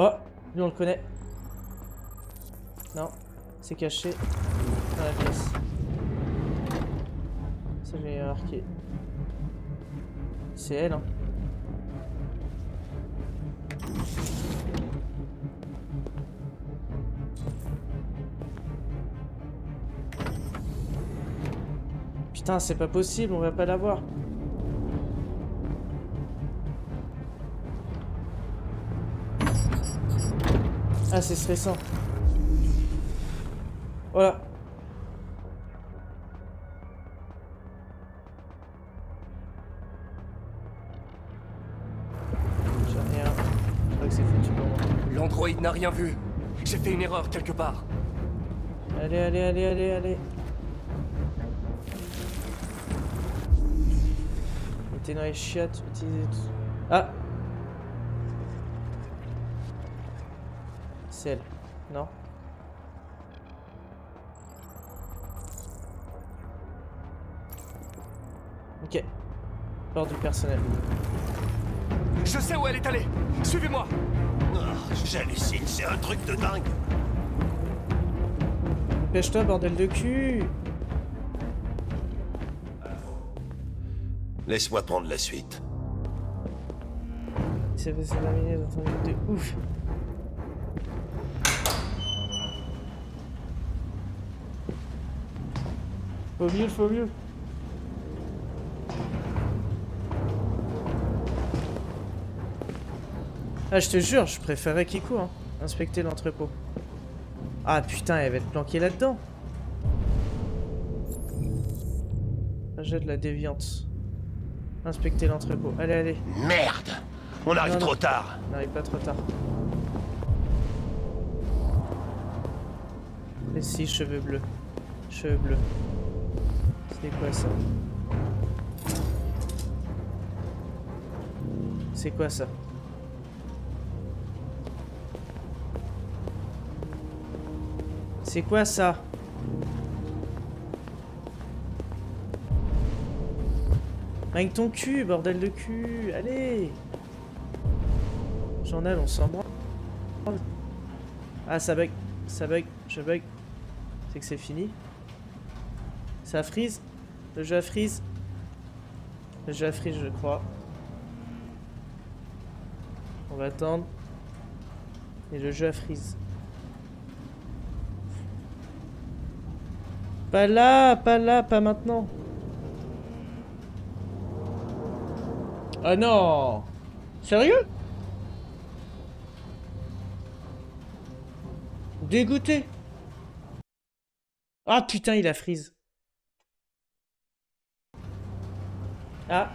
S1: Oh, lui on le connaît. Non, c'est caché dans la pièce. Ça j'ai marqué. C'est elle, hein. Putain, c'est pas possible, on va pas l'avoir. Ah, c'est stressant. Voilà. J'ai rien. Je crois que c'est foutu pour moi.
S2: L'androïde n'a rien vu. J'ai fait une erreur quelque part.
S1: Allez, allez, allez, allez, allez. Mettez dans les chiottes, utilisez tout. Ah! C'est elle. Non? Ok. Porte du personnel.
S2: Je sais où elle est allée. Suivez-moi.
S5: Oh, j'hallucine, c'est un truc de dingue.
S1: Dépêche-toi, bordel de cul!
S5: Laisse-moi prendre la suite.
S1: Il s'est passé 20 minutes dans ton minute de ouf. Faut mieux, faut mieux. Ah, je te jure, je préférais Kiku, hein. Inspecter l'entrepôt. Ah putain, elle va être planquée là-dedans. J'ai de la déviante. Inspecter l'entrepôt. Allez, allez.
S5: Merde! On arrive trop tard.
S1: On n'arrive pas trop tard. Et si, cheveux bleus. Cheveux bleus. C'est quoi ça? C'est quoi ça? C'est quoi ça? Avec ton cul, bordel de cul. Allez! Journal, on s'en branle. Ah, ça bug. Ça bug. Je bug. C'est que c'est fini. Ça freeze. Le jeu a freeze. Le jeu a freeze, je crois. On va attendre. Et le jeu a freeze. Pas là, pas maintenant. Ah non! Sérieux? Dégoûté. Ah putain, il a freeze. Ah,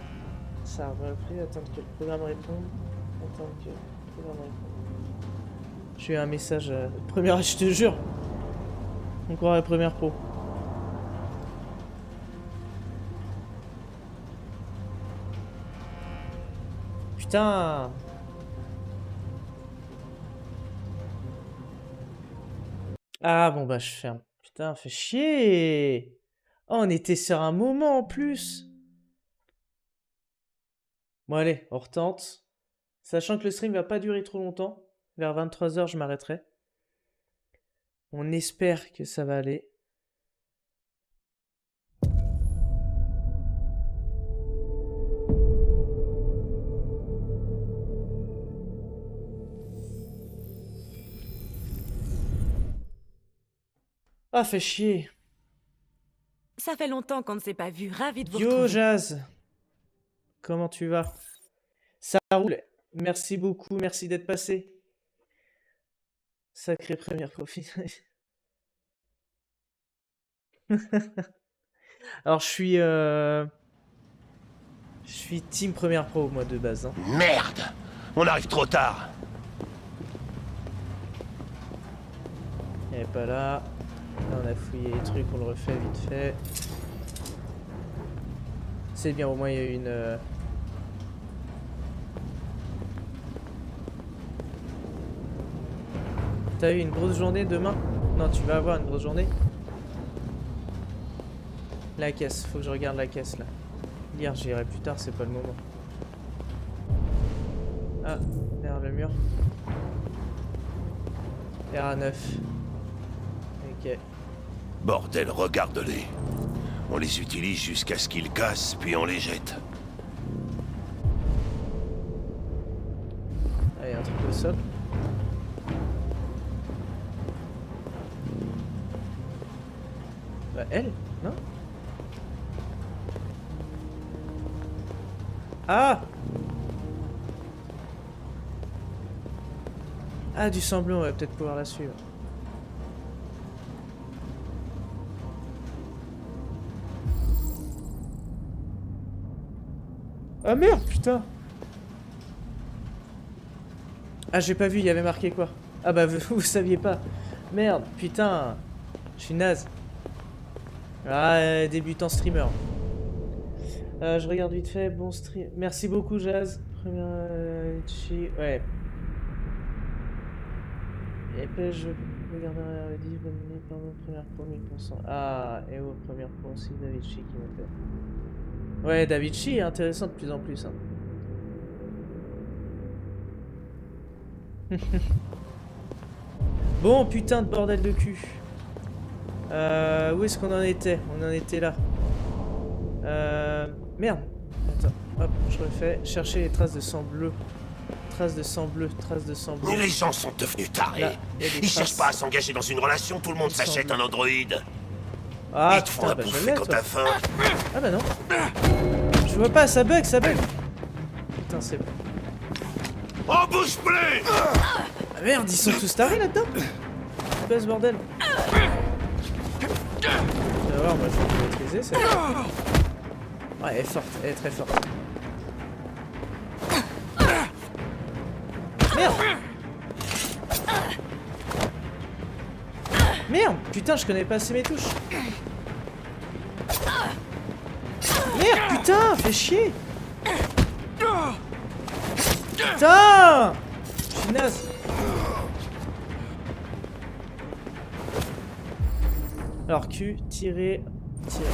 S1: ça a repris. Attendre que le programme réponde. Attendre que le programme réponde. J'ai eu un message. Première, je te jure. On croirait première pro. Putain. Ah bon bah je ferme. Putain, fait chier. Oh, on était sur un moment en plus. Bon allez, on retente. Sachant que le stream va pas durer trop longtemps. Vers 23 h je m'arrêterai. On espère que ça va aller. Ah, fait chier.
S8: Ça fait longtemps qu'on ne s'est pas vu. Ravi de vous
S1: Yo,
S8: retrouver.
S1: Jazz. Comment tu vas? Ça roule. Merci beaucoup. Merci d'être passé. Sacrée première profil. Alors, je suis team première pro, moi, de base. Hein.
S5: Merde! On arrive trop tard.
S1: Il est pas là. Là, on a fouillé les trucs, on le refait vite fait. C'est bien, au moins il y a eu une... T'as eu une grosse journée demain? Non, tu vas avoir une grosse journée. La caisse, faut que je regarde la caisse là. Lire, j'irai plus tard, c'est pas le moment. Ah, derrière le mur. RA9. Ok.
S5: Bordel, regarde-les. On les utilise jusqu'à ce qu'ils cassent, puis on les jette.
S1: Ah, y a un truc au sol. Bah, elle? Non? Ah! Ah, du semblant, on va peut-être pouvoir la suivre. Ah merde, putain! Ah, j'ai pas vu, il y avait marqué quoi? Ah bah, vous saviez pas. Merde, putain! Je suis naze. Ah, débutant streamer. Je regarde vite fait, bon stream. Merci beaucoup, Jazz. Première... ouais. Et puis je regarde un livre, pardon, première pro 1000%. Ah, et oh, première pro aussi, Davichi qui m'a fait. Ouais, Davichi est intéressant de plus en plus. Hein. Bon, putain de bordel de cul. Où est-ce qu'on en était? On en était là. Merde. Attends, hop, je refais. Chercher les traces de sang bleu. Traces de sang bleu, traces de sang bleu.
S5: Mais les gens sont devenus tarés.
S1: Là,
S5: Ils cherchent pas à s'engager dans une relation, tout le monde s'achète un androïde.
S1: Ah,
S5: Ils te font à
S1: putain, bah, je
S5: bouffer
S1: l'ai,
S5: quand
S1: toi.
S5: t'as faim.
S1: Ah bah non. Je vois pas, ça bug, ça bug. Putain, c'est bon.
S5: Oh, bouge plus!
S1: Ah merde, ils sont tous tarés là-dedans. C'est quoi ce bordel? Tu vas voir, moi je vais te maîtriser, c'est... Ouais, elle est forte, elle est très forte. Merde! Merde! Putain, je connais pas assez mes touches. Merde, putain! Fais chier! Putain! Je suis naze. Alors, Q, tirer, tirer.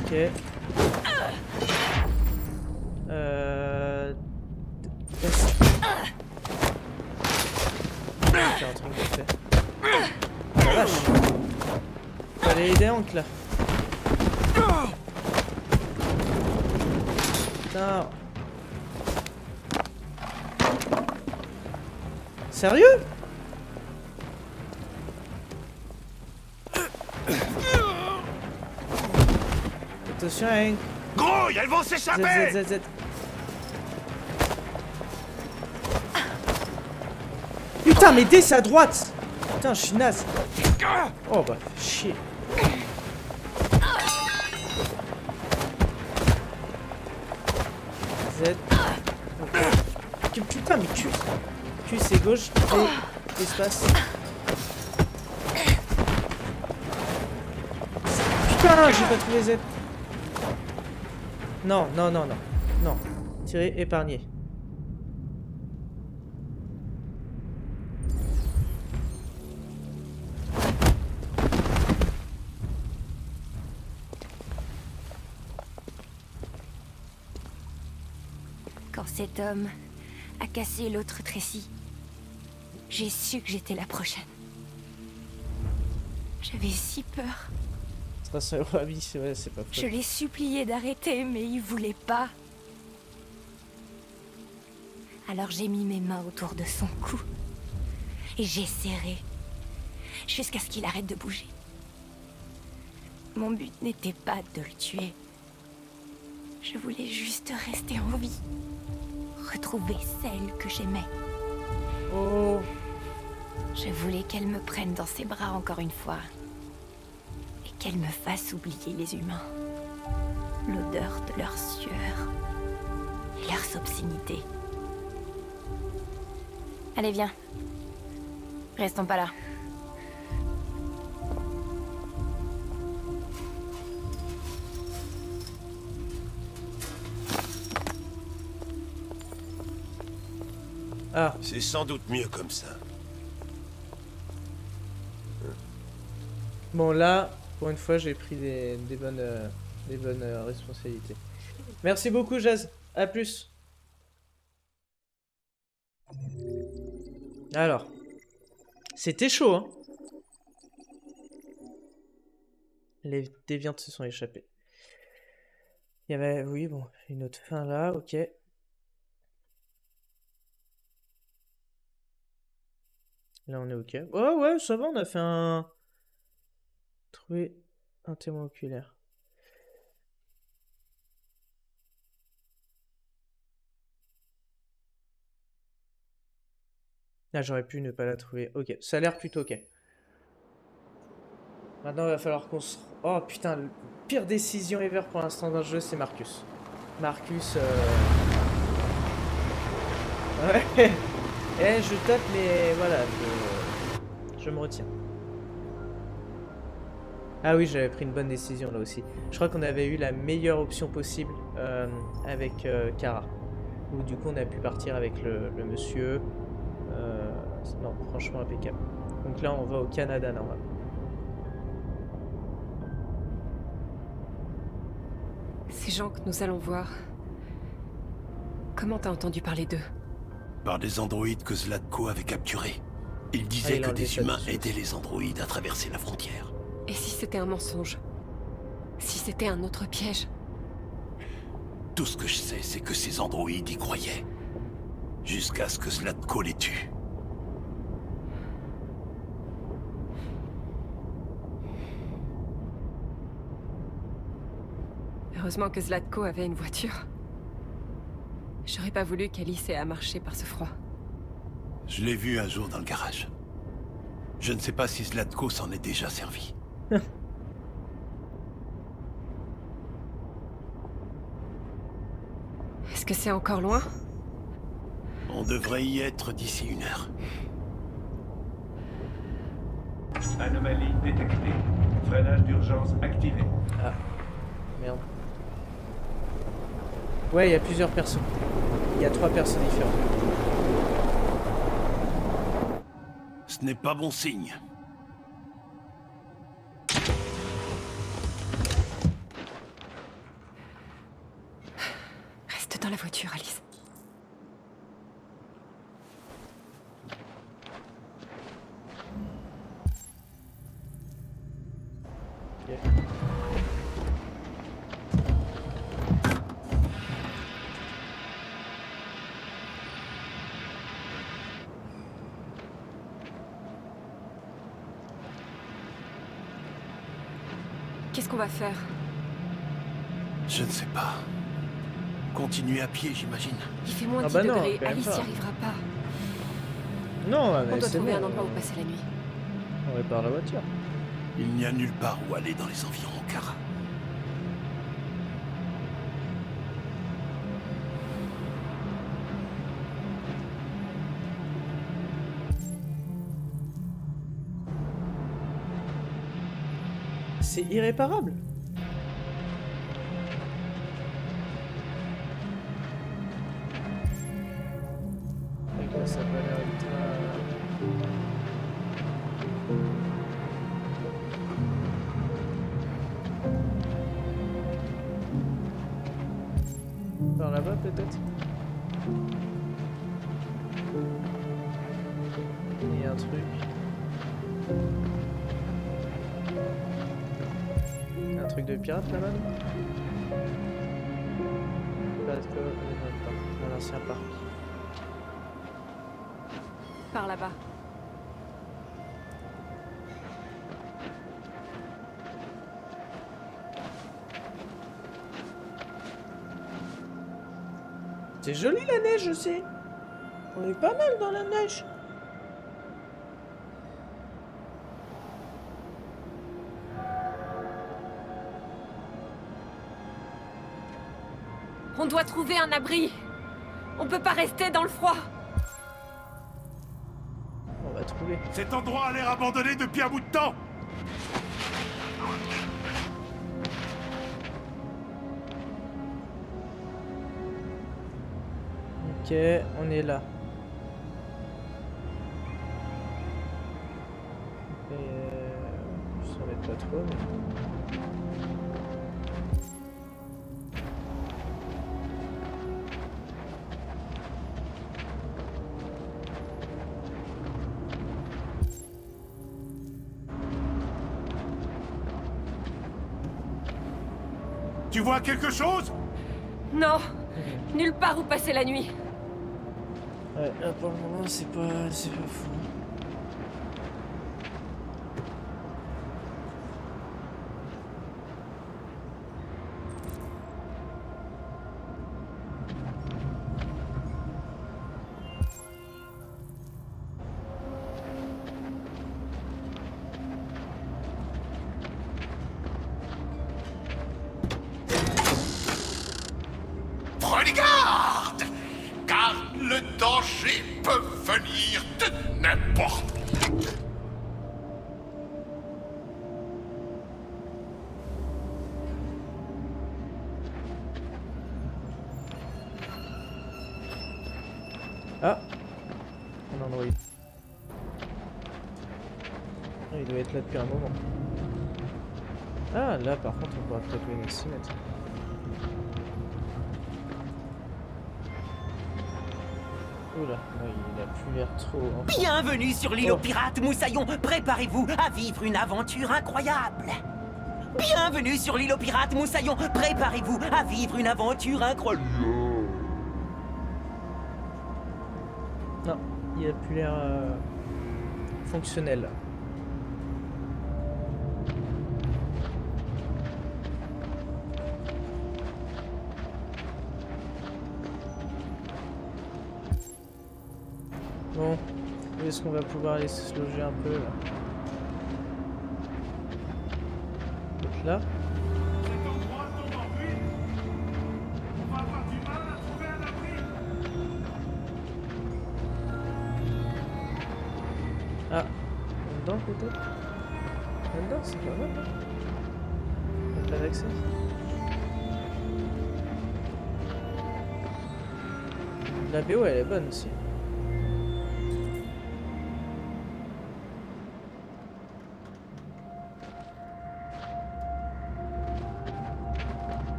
S1: Ok. J'ai un truc de fait. La vache. Faut aller aider Hank là. Putain. Sérieux? Attention Hank.
S5: Gros, elles vont s'échapper!
S1: Z. Putain, mais D c'est à droite! Putain, je suis naze. Oh bah, chier. Z. Okay. Putain, mais Q. Q c'est gauche, D espace. Putain, j'ai pas trouvé Z. Non. Non. Tirer, épargner.
S15: Quand cet homme a cassé l'autre Tracy, j'ai su que j'étais la prochaine. J'avais si peur.
S1: 300 € à vie, ouais, c'est pas
S15: Je
S1: faux.
S15: l'ai supplié d'arrêter, mais il voulait pas. Alors j'ai mis mes mains autour de son cou. Et j'ai serré. Jusqu'à ce qu'il arrête de bouger. Mon but n'était pas de le tuer. Je voulais juste rester en vie. Retrouver celle que j'aimais.
S1: Oh.
S15: Je voulais qu'elle me prenne dans ses bras encore une fois. Et qu'elle me fasse oublier les humains. L'odeur de leur sueur. Et leurs obscénités. Allez, viens. Restons pas là.
S1: Ah.
S5: C'est sans doute mieux comme ça.
S1: Bon là, pour une fois, j'ai pris des bonnes responsabilités. Merci beaucoup, Jazz. À plus. Alors, c'était chaud, hein. Les déviantes se sont échappées. Il y avait, oui, bon, une autre fin là, ok. Là, on est ok. Oh ouais, ça va, on a fait un... Trouver un témoin oculaire. Ah, j'aurais pu ne pas la trouver. Ok, ça a l'air plutôt ok. Maintenant, il va falloir qu'on se... Oh putain, la pire décision ever pour l'instant dans le jeu, c'est Marcus. Marcus... Ouais. Eh, je tape, mais voilà, je me retiens. Ah oui, j'avais pris une bonne décision là aussi. Je crois qu'on avait eu la meilleure option possible avec Kara. Où du coup on a pu partir avec le monsieur. Non, franchement impeccable. Donc là on va au Canada normalement.
S16: Ces gens que nous allons voir... Comment t'as entendu parler d'eux?
S5: Par des androïdes que Zlatko avait capturés. Il disait que des humains aidaient les androïdes à traverser la frontière.
S16: Et si c'était un mensonge? Si c'était un autre piège?
S5: Tout ce que je sais, c'est que ces androïdes y croyaient. Jusqu'à ce que Zlatko les tue.
S16: Heureusement que Zlatko avait une voiture. J'aurais pas voulu qu'Alice ait à marcher par ce froid.
S5: Je l'ai vu un jour dans le garage. Je ne sais pas si Zlatko s'en est déjà servi.
S16: Est-ce que c'est encore loin?
S5: On devrait y être d'ici 1 heure.
S10: Anomalie détectée. Freinage d'urgence activé.
S1: Ah, merde. Ouais, il y a plusieurs personnes. Il y a 3 personnes différentes.
S5: Ce n'est pas bon signe.
S16: Reste dans la voiture, Alice. Qu'est-ce qu'on va faire?
S5: Je ne sais pas. Continuer à pied, j'imagine.
S16: Il fait moins 10
S1: non,
S16: degrés,
S1: quand même
S16: Alice
S1: pas.
S16: n'y arrivera pas.
S1: Non,
S16: On
S1: mais
S16: doit
S1: c'est
S16: trouver
S1: bon,
S16: un endroit où passer la nuit.
S1: on répare la voiture.
S5: Il n'y a nulle part où aller dans les environs, Kara.
S1: C'est irréparable. Ok, ça a pas l'air d'être... Par là-bas peut-être? truc. Un truc de pirate là-bas? Pirate Cove, dans l'ancien parc.
S16: Par là-bas.
S1: C'est joli la neige, je sais. On est pas mal dans la neige.
S16: On doit trouver un abri. On peut pas rester dans le froid.
S1: On va trouver.
S6: Cet endroit a l'air abandonné depuis un bout de temps.
S1: Ok, on est là. Je savais pas trop, mais...
S6: Tu vois quelque chose?
S16: Non. Nulle part où passer la nuit.
S1: Ouais, là pour le moment c'est pas fou.
S5: Prenez garde, car le danger peut venir de n'importe où.
S1: Ah, un endroit. Il doit être là depuis un moment. Ah, là par contre on pourra peut-être venir s'y mettre. Oula, il a plus l'air trop...
S17: Bienvenue sur l'île aux pirates, Moussaillon. Préparez-vous à vivre une aventure incroyable. Bienvenue sur l'île aux pirates, Moussaillon. Préparez-vous à vivre une aventure incroyable.
S1: Non, il a plus l'air fonctionnel. Bon, est-ce qu'on va pouvoir aller se loger un peu là? Donc là. Ah, là-dedans peut-être? Là-dedans c'est pas mal. On n'a pas d'accès. La BO elle est bonne aussi.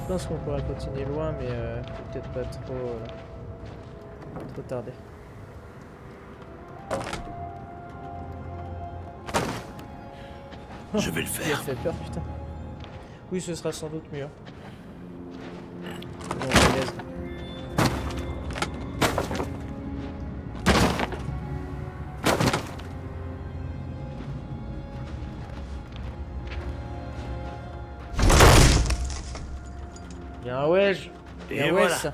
S1: Je pense qu'on pourra continuer loin, mais peut-être pas trop tarder.
S5: Je vais le faire.
S1: Il a fait peur, putain. Oui, ce sera sans doute mieux. Bon, on laisse. Bien ouais,
S5: et voilà.
S1: Ça.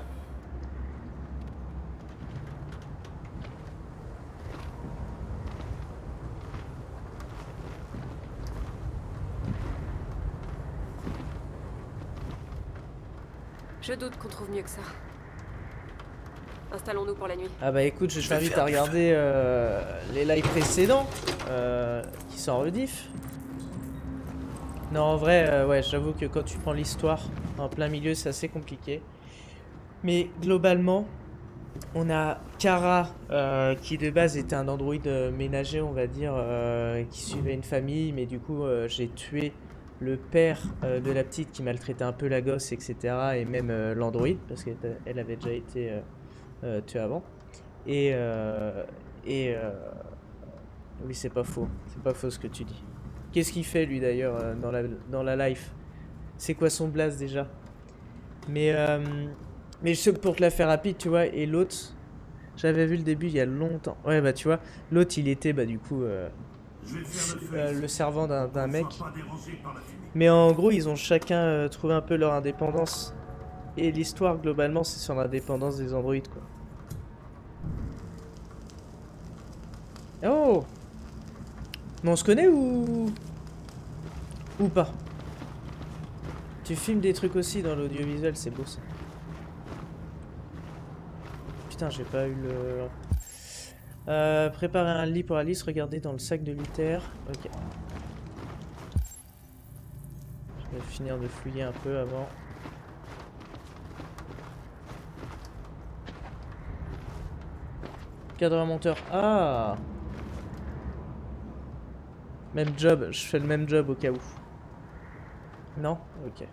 S16: Je doute qu'on trouve mieux que ça. Installons-nous pour la nuit.
S1: Ah bah écoute, je t'invite à regarder les lives précédents qui sont en rediff. Non, en vrai, ouais, j'avoue que quand tu prends l'histoire en plein milieu, c'est assez compliqué. Mais globalement, on a Kara qui de base était un androïde ménager, on va dire, qui suivait une famille, mais du coup, j'ai tué le père de la petite qui maltraitait un peu la gosse, etc. Et même l'androïde, parce qu'elle avait déjà été tuée avant. Et oui, c'est pas faux ce que tu dis. Qu'est-ce qu'il fait lui d'ailleurs dans la life? C'est quoi son blaze déjà? Mais pour te la faire rapide, tu vois, et l'autre, j'avais vu le début il y a longtemps. Ouais, bah tu vois, l'autre il était bah du coup le servant d'un mec. Mais en gros, ils ont chacun trouvé un peu leur indépendance. Et l'histoire globalement, c'est sur l'indépendance des androïdes quoi. Oh! Mais on se connaît ou pas? Tu filmes des trucs aussi dans l'audiovisuel, c'est beau ça. Putain, j'ai pas eu le... préparer un lit pour Alice, regardez dans le sac de Luther. Ok. Je vais finir de fouiller un peu avant. Cadreur monteur. Ah! Même job, je fais le même job au cas où. Non? Ok.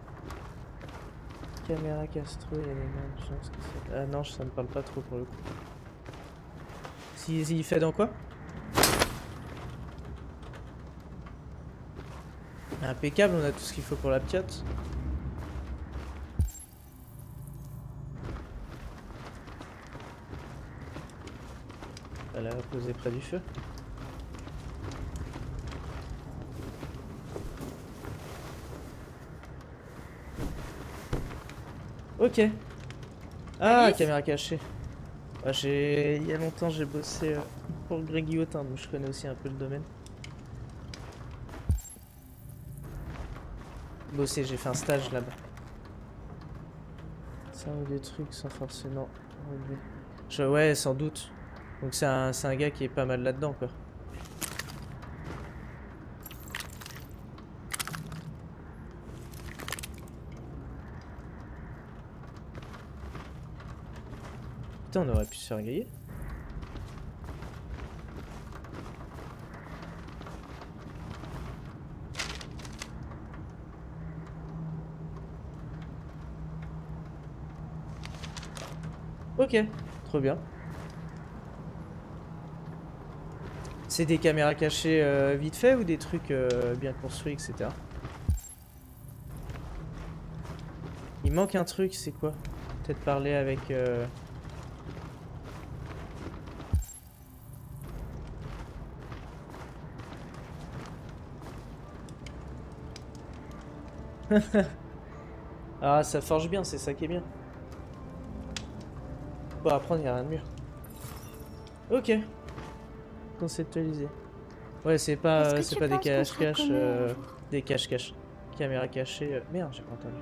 S1: Caméra Castro, il y a des mêmes chances que ça... Ah non, ça me parle pas trop pour le coup. Si il fait dans quoi? Impeccable, on a tout ce qu'il faut pour la piotte. Elle a posé près du feu. Ok. Ah, Alice? Caméra cachée. Ah, il y a longtemps, j'ai bossé pour Greg Guillotin, donc je connais aussi un peu le domaine. Bossé, j'ai fait un stage là-bas. Ça ou des trucs sans forcément... Ouais, sans doute. Donc c'est un gars qui est pas mal là-dedans, quoi. Putain, on aurait pu se faire griller. Ok, trop bien. C'est des caméras cachées vite fait ou des trucs bien construits, etc. Il manque un truc, c'est quoi? Peut-être parler avec... Ah, ça forge bien, c'est ça qui est bien. Bon, après, il n'y a rien de mieux. Ok. Conceptualisé. Ouais, c'est pas des cache-cache, des cache-cache. Caméra cachée. Merde, j'ai pas entendu.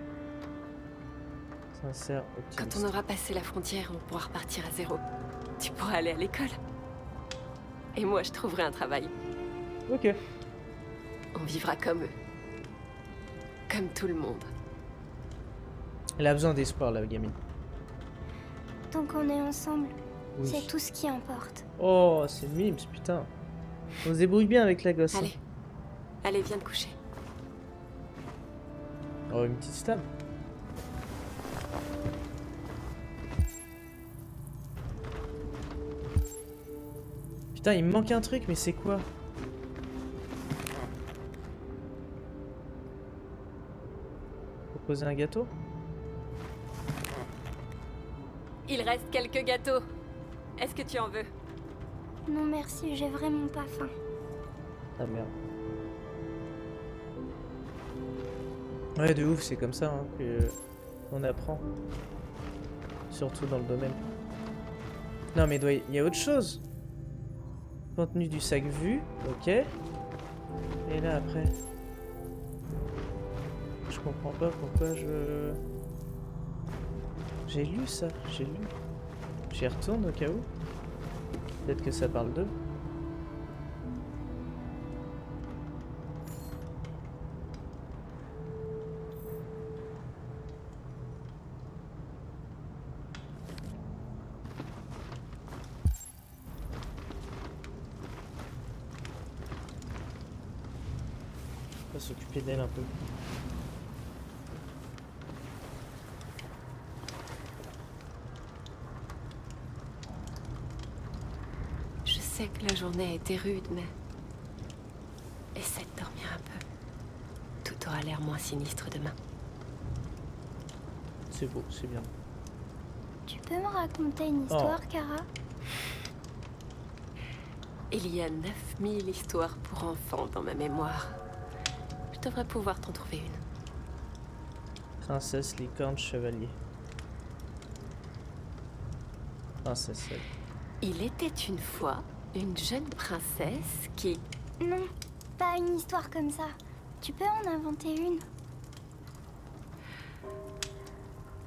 S1: Sincère, optimiste.
S16: Quand on aura passé la frontière, on pourra repartir à zéro. Tu pourras aller à l'école. Et moi, je trouverai un travail.
S1: Ok.
S16: On vivra comme eux. Comme tout le monde.
S1: Elle a besoin d'espoir, la gamine.
S15: Tant qu'on est ensemble,
S1: oui.
S15: C'est tout ce qui importe.
S1: Oh, c'est mimes, putain. On se débrouille bien avec la gosse.
S16: Allez. Allez, viens te coucher.
S1: Oh, une petite stab. Putain, il me manque un truc, mais c'est quoi? Proposer un gâteau?
S16: Il reste quelques gâteaux. Est-ce que tu en veux?
S15: Non merci, j'ai vraiment pas faim.
S1: Ah merde. Ouais, de ouf, c'est comme ça hein, que on apprend. Surtout dans le domaine. Non mais il y a autre chose. Contenu du sac vu, ok. Et là après... Je comprends pas pourquoi je... J'ai lu ça, j'ai lu. J'y retourne au cas où. Peut-être que ça parle d'eux. On va s'occuper d'elle un peu.
S16: sais que la journée a été rude, mais... essaie de dormir un peu. Tout aura l'air moins sinistre demain.
S1: C'est beau, c'est bien.
S15: Tu peux me raconter une histoire, Kara?
S16: Il y a 9000 histoires pour enfants dans ma mémoire. Je devrais pouvoir t'en trouver une.
S1: Princesse, licorne, chevalier. Princesse.
S16: Il était une fois une jeune princesse qui...
S15: Non, pas une histoire comme ça. Tu peux en inventer une?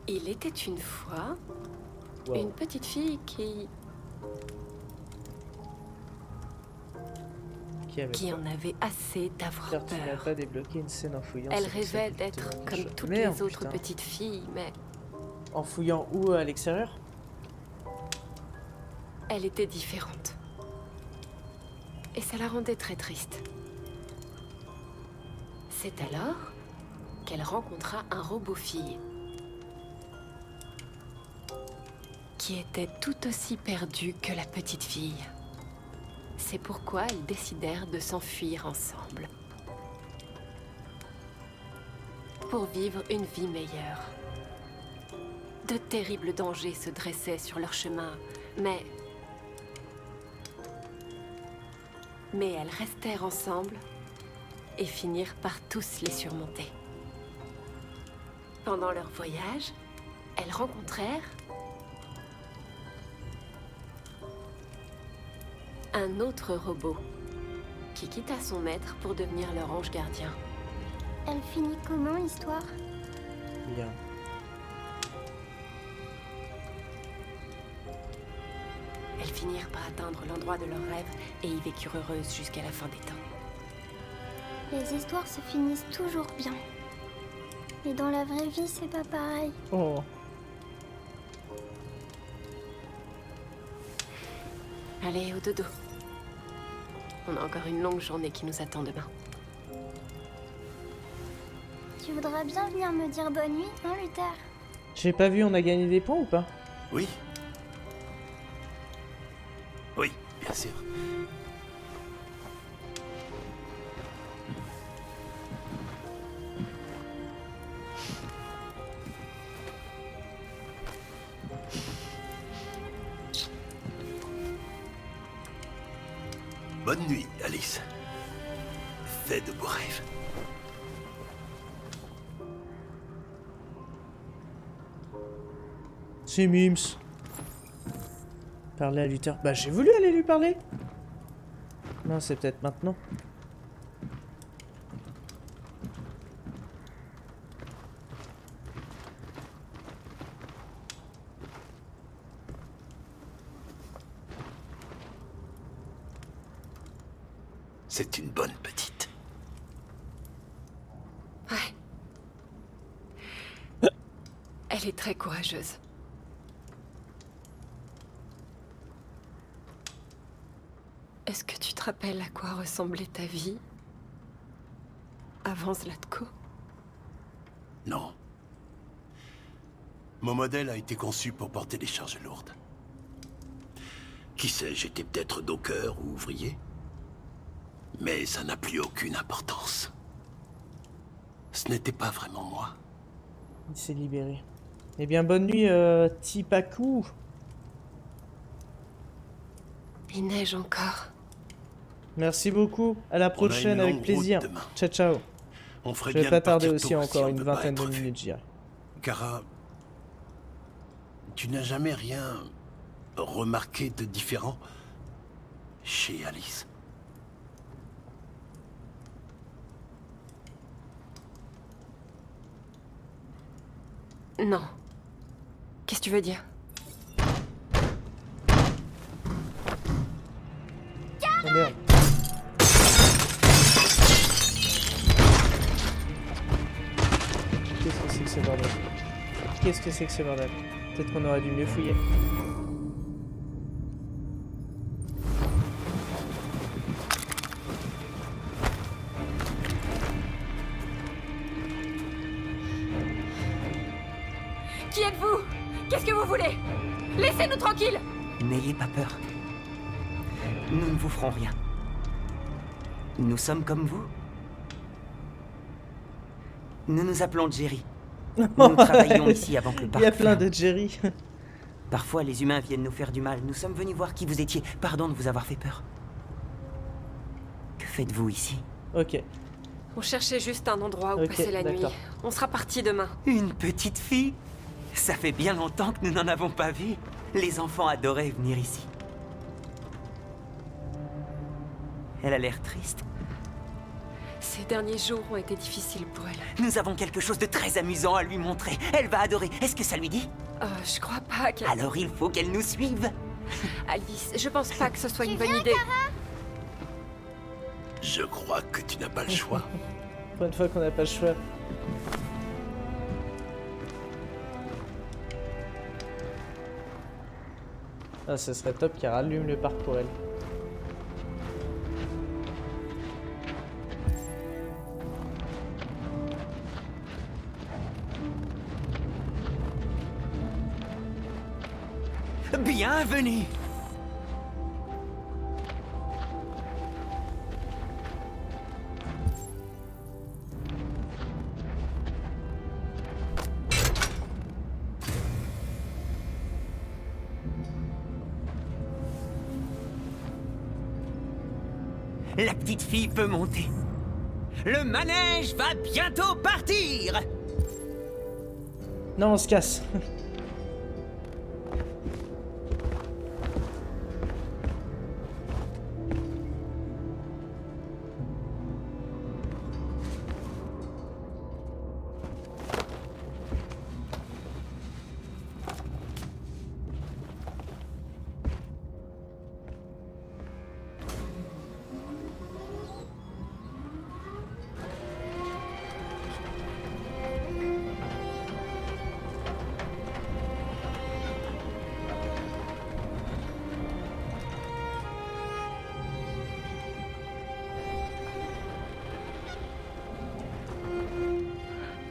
S16: Il était une fois
S1: Wow.
S16: une petite fille qui en avait assez d'avoir
S1: Car tu n'as
S16: peur.
S1: pas débloqué une scène en fouillant.
S16: Elle
S1: c'est pour ça
S16: rêvait
S1: qu'il
S16: d'être
S1: te
S16: comme
S1: ronge.
S16: toutes
S1: Merde,
S16: les autres
S1: putain.
S16: petites filles, mais
S1: En fouillant où à l'extérieur?
S16: elle était différente. Et ça la rendait très triste. C'est alors qu'elle rencontra un robot-fille qui était tout aussi perdu que la petite fille. C'est pourquoi ils décidèrent de s'enfuir ensemble. Pour vivre une vie meilleure. De terribles dangers se dressaient sur leur chemin, mais elles restèrent ensemble et finirent par tous les surmonter. Pendant leur voyage, elles rencontrèrent un autre robot qui quitta son maître pour devenir leur ange gardien.
S15: Elle finit comment, l'histoire?
S1: Bien.
S16: Elles finirent par atteindre l'endroit de leur rêve et y vécurent heureuses jusqu'à la fin des temps.
S15: Les histoires se finissent toujours bien. Mais dans la vraie vie, c'est pas pareil.
S1: Oh.
S16: Allez, au dodo. On a encore une longue journée qui nous attend demain.
S15: Tu voudras bien venir me dire bonne nuit, non, Luther?
S1: J'ai pas vu, on a gagné des points ou pas?
S5: Oui. Oui, bien sûr. Bonne nuit, Alice. Fais de beaux rêves.
S1: C'est Mims. Parler à Luther. Bah j'ai voulu aller lui parler. Non, c'est peut-être maintenant.
S5: C'est une bonne petite.
S16: Ouais. Elle est très courageuse. Est-ce que tu te rappelles à quoi ressemblait ta vie avant Zlatko?
S5: Non. Mon modèle a été conçu pour porter des charges lourdes. Qui sait, j'étais peut-être docker ou ouvrier. Mais ça n'a plus aucune importance. Ce n'était pas vraiment moi.
S1: Il s'est libéré. Eh bien, bonne nuit, Tipaku.
S16: Il neige encore.
S1: Merci beaucoup. À la prochaine,
S5: une
S1: avec
S5: longue
S1: plaisir.
S5: route demain.
S1: Ciao, ciao.
S5: On ferait
S1: Je vais
S5: bien
S1: pas
S5: de
S1: tarder
S5: partir
S1: aussi
S5: tôt
S1: encore
S5: si on
S1: une
S5: veut pas
S1: vingtaine de
S5: être vu.
S1: minutes, je dirais.
S5: Kara, tu n'as jamais rien remarqué de différent chez Alice?
S16: Non. Qu'est-ce que tu veux dire?
S1: Oh merde. Qu'est-ce que c'est que ce bordel? Qu'est-ce que c'est que ce bordel? Peut-être qu'on aurait dû mieux fouiller.
S16: Qui êtes-vous? Qu'est-ce que vous voulez? Laissez-nous tranquilles!
S17: N'ayez pas peur. Nous ne vous ferons rien. Nous sommes comme vous. Nous nous appelons Jerry. Nous travaillons ici avant que le parc
S1: Il y a plein
S17: ferme.
S1: de Jerry.
S17: Parfois, les humains viennent nous faire du mal. Nous sommes venus voir qui vous étiez. Pardon de vous avoir fait peur. Que faites-vous ici?
S1: Ok.
S16: On cherchait juste un endroit où
S1: Ok,
S16: passer la nuit.
S1: d'accord.
S16: On sera parti demain.
S17: Une petite fille? Ça fait bien longtemps que nous n'en avons pas vu. Les enfants adoraient venir ici. Elle a l'air triste.
S16: Ces derniers jours ont été difficiles pour elle.
S17: Nous avons quelque chose de très amusant à lui montrer. Elle va adorer. Est-ce que ça lui dit?
S16: Je crois pas qu'elle...
S17: Alors il faut qu'elle nous suive.
S16: Alice, je pense pas que ce soit une bonne idée.
S5: Je crois que tu n'as pas le choix.
S1: Pour une fois qu'on n'a pas le choix. Ah, ce serait top qu'elle rallume le parc pour elle.
S17: Bienvenue. La petite fille peut monter. Le manège va bientôt partir.
S1: Non, on se casse.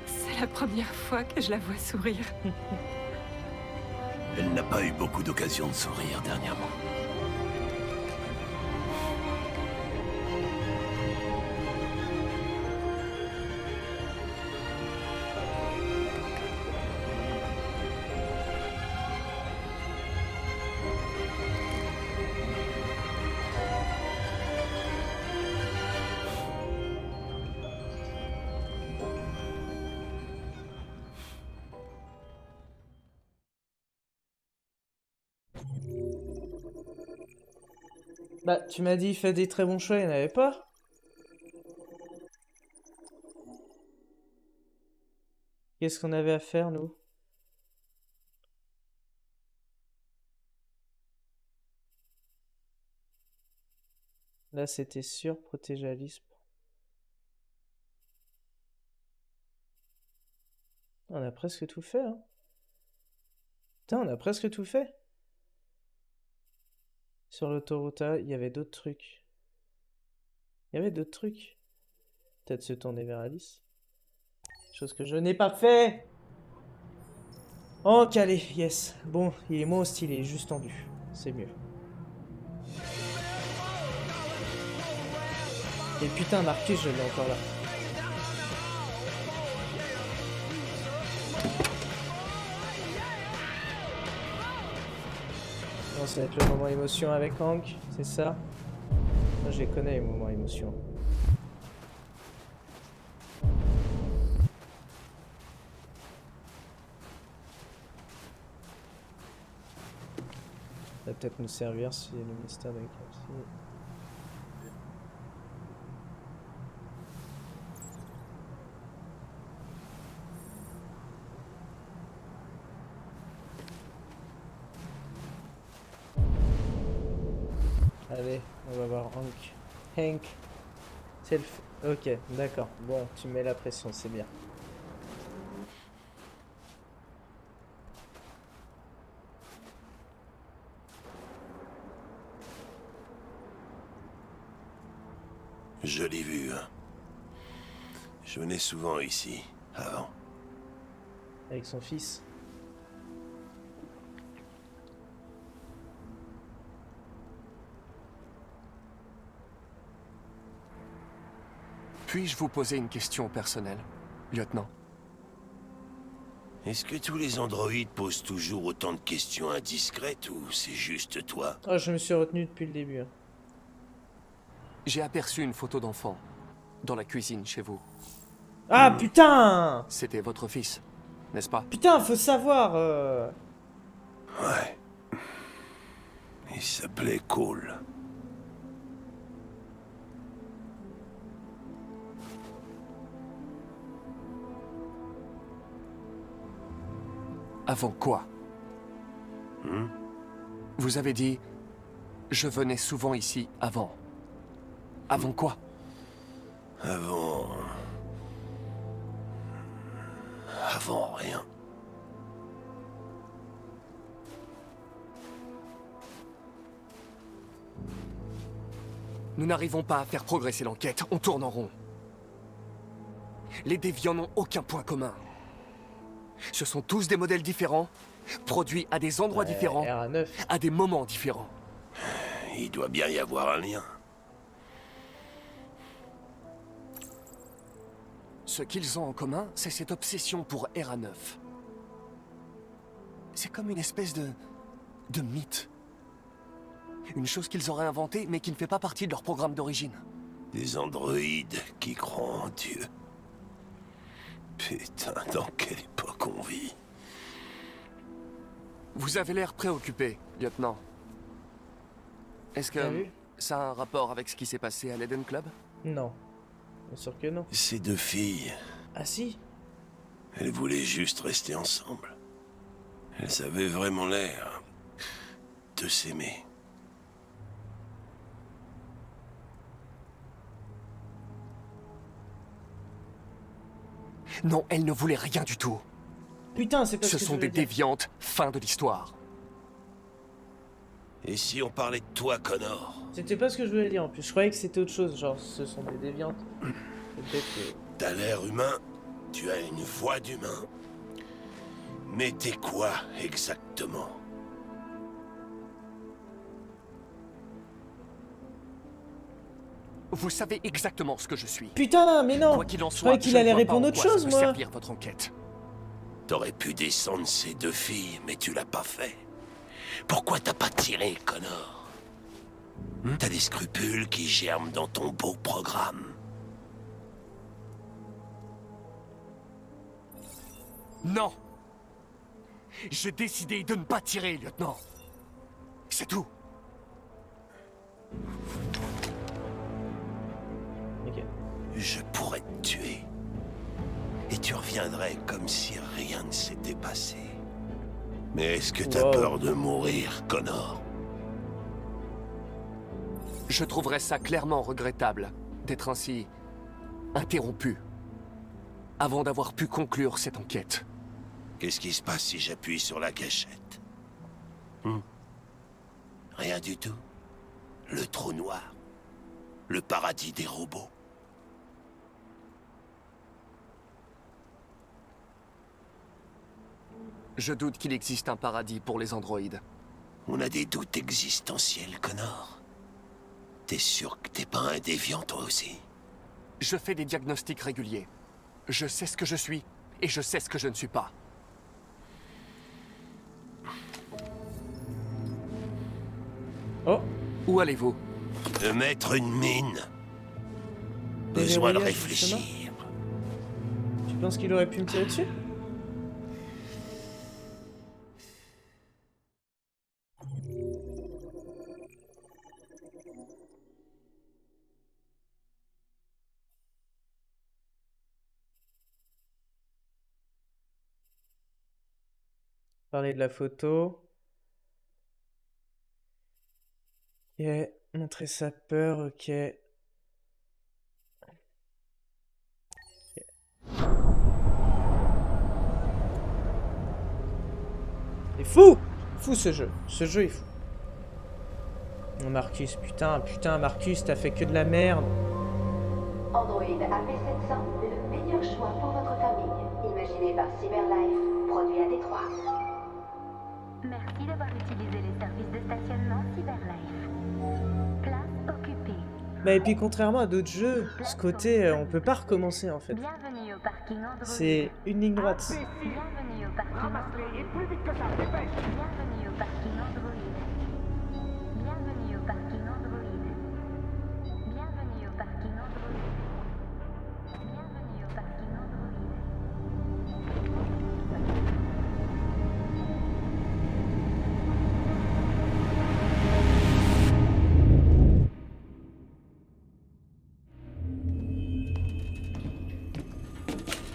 S16: C'est la première fois que je la vois sourire.
S5: Elle n'a pas eu beaucoup d'occasions de sourire dernièrement.
S1: Bah, tu m'as dit, fais des très bons choix, il n'y en avait pas? Qu'est-ce qu'on avait à faire, nous? Là, c'était sûr, protéger Alice. On a presque tout fait, hein. Putain, on a presque tout fait. Sur l'autoroute A, il y avait d'autres trucs. Il y avait d'autres trucs. Peut-être se tourner vers Alice. Chose que je n'ai pas fait. Oh, calé, yes. Bon, il est moins hostile, il est juste tendu. C'est mieux. Et putain, Marcus, je l'ai encore là. Bon, ça va être le moment émotion avec Hank, c'est ça? Moi, je les connais, les moments émotion. Ça va peut-être nous servir si le mystère de la capsule. Allez, on va voir Hank. Hank. C'est le... Ok, d'accord. Bon, tu mets la pression, c'est bien.
S5: Jolie vue, hein. Je venais souvent ici, avant.
S1: Avec son fils.
S2: Puis-je vous poser une question personnelle, lieutenant?
S5: Est-ce que tous les androïdes posent toujours autant de questions indiscrètes ou c'est juste toi?
S1: Oh, je me suis retenu depuis le début.
S2: J'ai aperçu une photo d'enfant dans la cuisine chez vous.
S1: Ah putain!
S2: C'était votre fils, n'est-ce pas?
S1: Putain, faut savoir.
S5: Ouais. Il s'appelait Cole.
S2: Avant quoi? Vous avez dit... Je venais souvent ici avant. Avant quoi?
S5: Avant rien.
S2: Nous n'arrivons pas à faire progresser l'enquête, on tourne en rond. Les déviants n'ont aucun point commun. Ce sont tous des modèles différents, produits à des endroits différents, à des moments différents.
S5: Il doit bien y avoir un lien.
S2: Ce qu'ils ont en commun, c'est cette obsession pour RA9. C'est comme une espèce de mythe. Une chose qu'ils auraient inventée, mais qui ne fait pas partie de leur programme d'origine.
S5: Des androïdes qui croient en Dieu. Putain, dans quelle époque on vit?
S2: Vous avez l'air préoccupé, lieutenant. Est-ce que ça a un rapport avec ce qui s'est passé à l'Eden Club?
S1: Non. Bien sûr que non.
S5: Ces deux filles...
S1: Ah si?
S5: Elles voulaient juste rester ensemble. Elles avaient vraiment l'air de s'aimer.
S2: Non, elles ne voulaient rien du tout.
S1: Putain, c'est pas ce que
S2: Ce
S1: je
S2: sont
S1: voulais
S2: des
S1: dire.
S2: déviantes, fin de l'histoire.
S5: Et si on parlait de toi, Connor?
S1: C'était pas ce que je voulais dire en plus. Je croyais que c'était autre chose. Genre, ce sont des déviantes. Peut-être que...
S5: T'as l'air humain, tu as une voix d'humain. Mais t'es quoi, exactement?
S2: Vous savez exactement ce que je suis.
S1: Putain, mais non!
S2: Quoi qu'il en
S1: Je
S2: soit,
S1: croyais qu'il
S2: je ne
S1: allait
S2: vois pas
S1: répondre
S2: en
S1: autre
S2: quoi ça
S1: chose,
S2: peut
S1: moi.
S2: servir votre enquête.
S5: T'aurais pu descendre ces deux filles, mais tu l'as pas fait. Pourquoi t'as pas tiré, Connor? T'as des scrupules qui germent dans ton beau programme.
S2: Non! J'ai décidé de ne pas tirer, lieutenant. C'est tout.
S1: Ok.
S5: Je pourrais te tuer. Et tu reviendrais comme si rien ne s'était passé. Mais est-ce que t'as peur de mourir, Connor?
S2: Je trouverais ça clairement regrettable d'être ainsi interrompu avant d'avoir pu conclure cette enquête.
S5: Qu'est-ce qui se passe si j'appuie sur la gâchette? Rien du tout. Le trou noir. Le paradis des robots.
S2: Je doute qu'il existe un paradis pour les androïdes.
S5: On a des doutes existentiels, Connor. T'es sûr que t'es pas un déviant, toi aussi?
S2: Je fais des diagnostics réguliers. Je sais ce que je suis et je sais ce que je ne suis pas.
S1: Oh.
S2: Où allez-vous?
S5: De mettre une mine. Besoin de réfléchir.
S1: Tu penses qu'il aurait pu me tirer dessus? Parler de la photo. Ok, montrer sa peur, ok. C'est fou! Fou ce jeu. Ce jeu est fou. Oh, Marcus, putain, Marcus, t'as fait que de la merde.
S18: Android AP700, le meilleur choix pour votre famille. Imaginé par CyberLife, produit à Détroit.
S4: Merci d'avoir utilisé les services de stationnement CyberLife. Place occupée.
S1: Bah et puis contrairement à d'autres jeux, ce côté on peut pas recommencer en fait.
S4: Bienvenue au parking Android.
S1: C'est une ligne droite.
S4: Bienvenue au parking Android. Bienvenue au parking Android. Bienvenue au parking Android. Bienvenue au parking Android. Bienvenue au parking Android.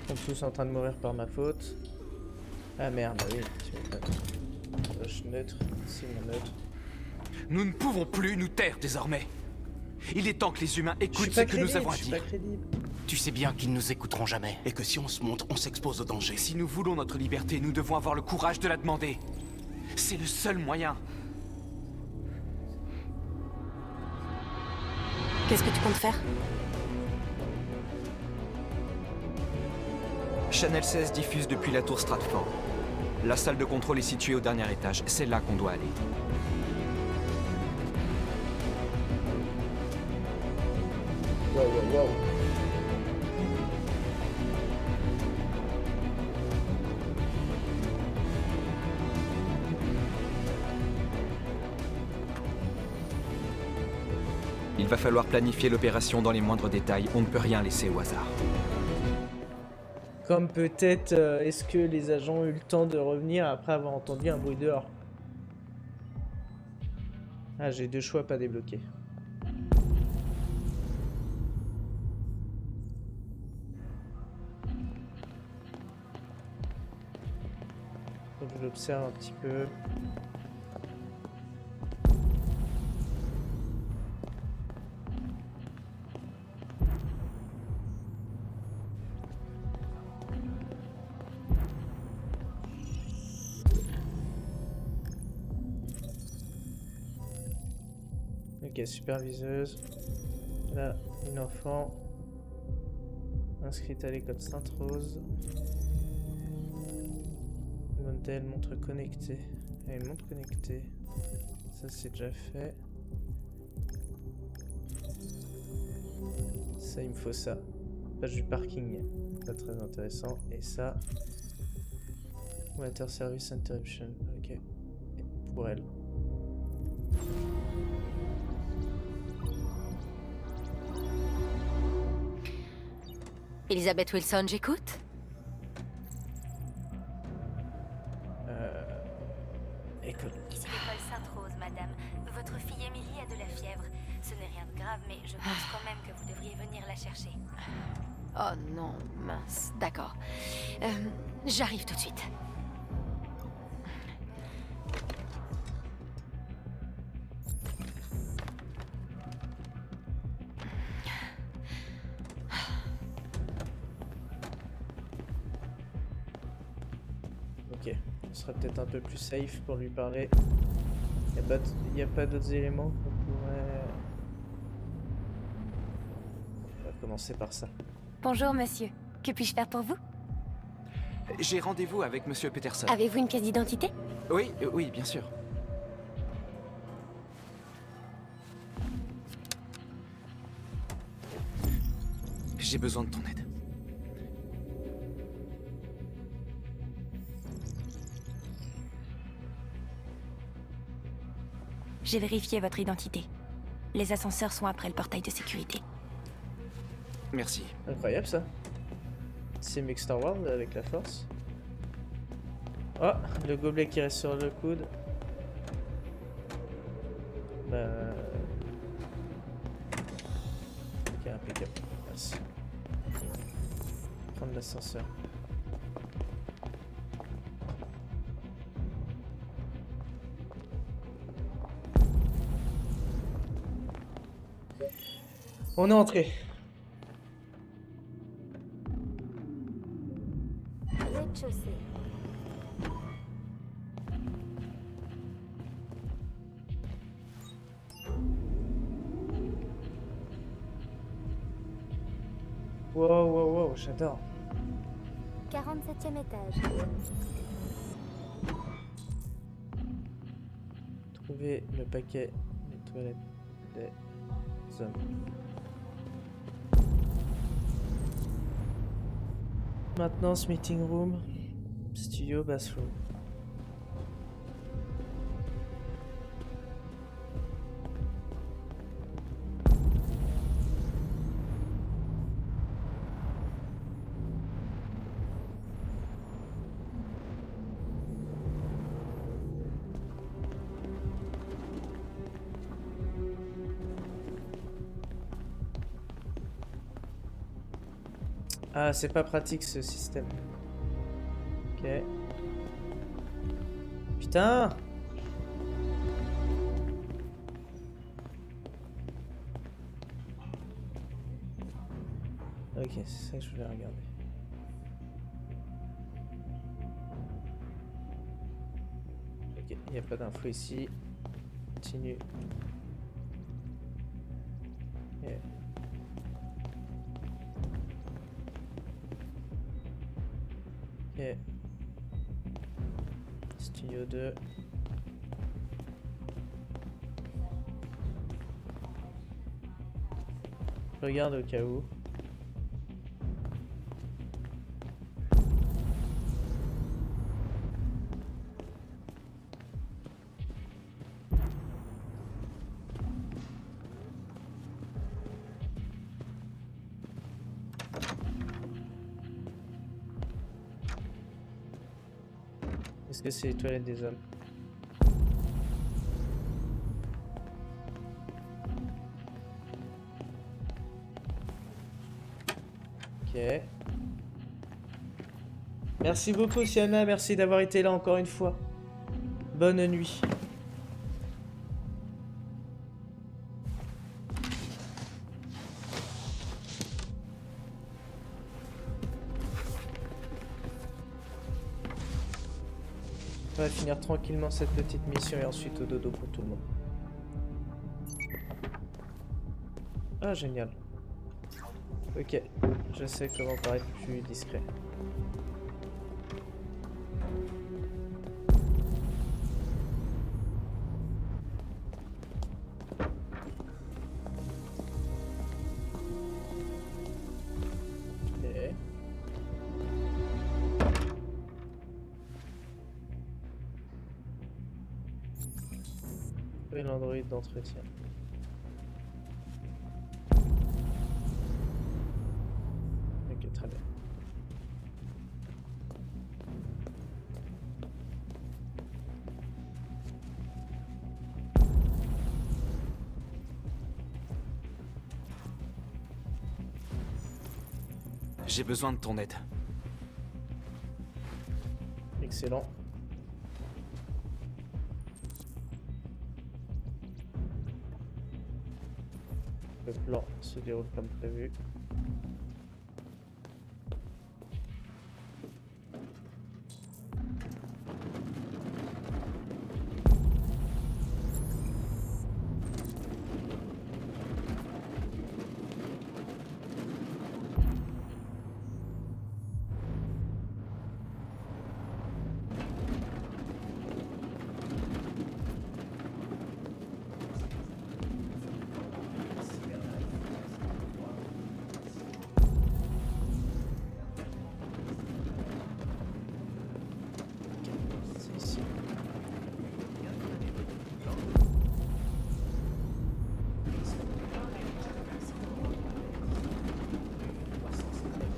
S1: Ils sont tous en train de mourir par ma faute. Ah merde, bah oui, tu m'étonnes. Cloche neutre, signe neutre.
S7: Nous ne pouvons plus nous taire désormais. Il est temps que les humains
S1: Je
S7: écoutent
S1: suis
S7: ce
S1: pas
S7: que nous
S1: crédible,
S7: avons à
S1: je suis
S7: dire.
S1: pas crédible.
S11: Tu sais bien qu'ils ne nous écouteront jamais.
S5: Et que si on se montre, on s'expose au danger.
S7: Si nous voulons notre liberté, nous devons avoir le courage de la demander. C'est le seul moyen.
S8: Qu'est-ce que tu comptes faire?
S7: Channel 16 diffuse depuis la tour Stratford. La salle de contrôle est située au dernier étage. C'est là qu'on doit aller.
S1: Wow, wow, wow.
S7: Il va falloir planifier l'opération dans les moindres détails. On ne peut rien laisser au hasard.
S1: Comme peut-être, est-ce que les agents ont eu le temps de revenir après avoir entendu un bruit dehors? Ah, j'ai deux choix pas débloqués. Faut que je l'observe un petit peu. Ok, superviseuse. Là, une enfant. Inscrite à l'école Sainte-Rose. Modèle montre connectée. Ah, une montre connectée. Ça, c'est déjà fait. Ça, il me faut ça. Page du parking. Pas très intéressant. Et ça. Water Service Interruption. Ok. Et pour elle.
S3: Elizabeth Wilson, j'écoute.
S1: École.
S4: Ici l'école Sainte-Rose, madame. Votre fille Émilie a de la fièvre. Ce n'est rien de grave, mais je pense quand même que vous devriez venir la chercher.
S3: Oh non, mince. D'accord. J'arrive tout de suite.
S1: Ok, on sera peut-être un peu plus safe pour lui parler. Il n'y a pas d'autres éléments qu'on pourrait... On va commencer par ça.
S15: Bonjour, monsieur. Que puis-je faire pour vous?
S7: J'ai rendez-vous avec Monsieur Peterson.
S15: Avez-vous une pièce d'identité?
S7: Oui, oui, bien sûr. J'ai besoin de ton aide.
S15: J'ai vérifié votre identité. Les ascenseurs sont après le portail de sécurité.
S7: Merci.
S1: Incroyable ça. C'est mieux que Star Wars avec la force. Oh, le gobelet qui reste sur le coude. Bah... Ok, impeccable. Merci. Prendre l'ascenseur. On est entré.
S4: Rez-de-chaussée.
S1: Wow, wow, wow, j'adore.
S4: 47e étage.
S1: Trouver le paquet des toilettes des Zone. Maintenance, meeting room, studio, bathroom. Ah, c'est pas pratique ce système. Ok. Putain! Ok, c'est ça que je voulais regarder. Ok, il n'y a pas d'info ici. Continue. Ok. Ok. Studio 2. Je regarde au cas où. Est-ce que c'est les toilettes des hommes? Ok. Merci beaucoup Sienna, merci d'avoir été là encore une fois. Bonne nuit. On va finir tranquillement cette petite mission et ensuite au dodo pour tout le monde. Ah, génial. Ok, je sais comment paraître plus discret. Ok. L'Android d'entretien. Ok, très bien.
S7: J'ai besoin de ton aide.
S1: Excellent. Le plan se déroule comme prévu.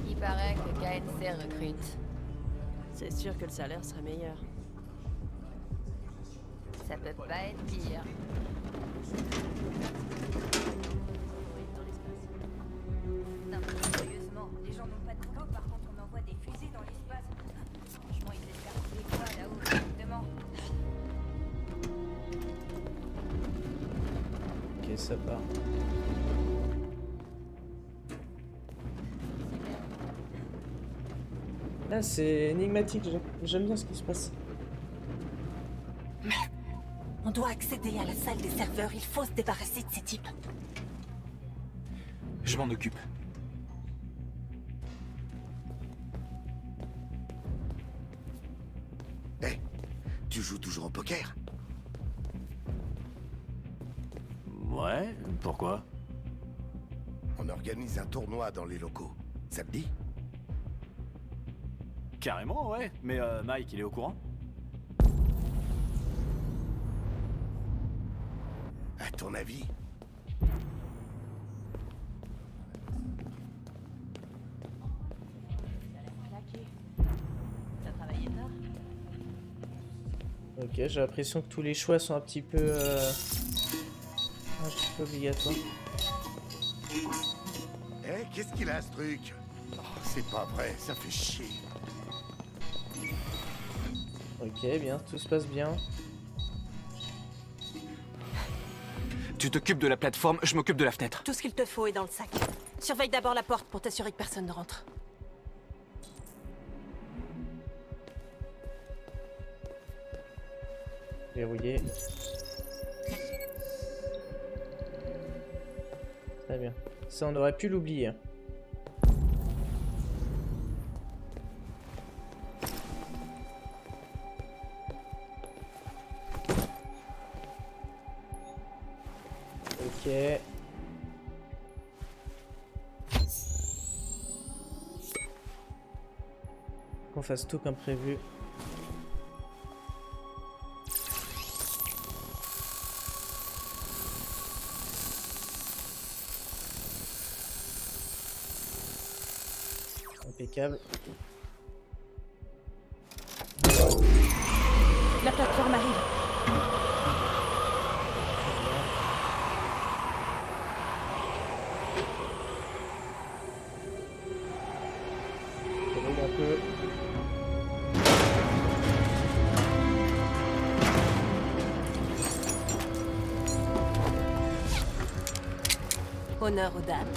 S3: Il paraît que KNC recrute.
S19: C'est sûr que le salaire serait meilleur.
S3: Ça peut pas être pire.
S4: Non, mais sérieusement, les gens n'ont pas de boulot, par contre on envoie des fusées dans l'espace. Franchement, ils espèrent trouver quoi là-haut, exactement?
S1: Ok, ça part. Là, c'est énigmatique, j'aime bien ce qui se passe.
S8: Merde. On doit accéder à la salle des serveurs, il faut se débarrasser de ces types.
S7: Je m'en occupe.
S5: Hé, tu joues toujours au poker?
S9: Ouais, pourquoi?
S5: on organise un tournoi dans les locaux. Ça te dit?
S9: Carrément, ouais. Mais Mike, il est au courant?
S5: À ton avis?
S1: Ok, j'ai l'impression que tous les choix sont un petit peu obligatoires.
S5: Eh, qu'est-ce qu'il a ce truc? Oh, c'est pas vrai, ça fait chier.
S1: Ok, bien, tout se passe bien.
S2: Tu t'occupes de la plateforme, je m'occupe de la fenêtre.
S8: Tout ce qu'il te faut est dans le sac. Surveille d'abord la porte pour t'assurer que personne ne rentre.
S1: Verrouillé. Très bien. Ça, on aurait pu l'oublier. Ok. Qu'on fasse tout comme prévu. Impeccable.
S8: La plateforme arrive.
S1: Je roule un peu.
S8: Honneur aux dames.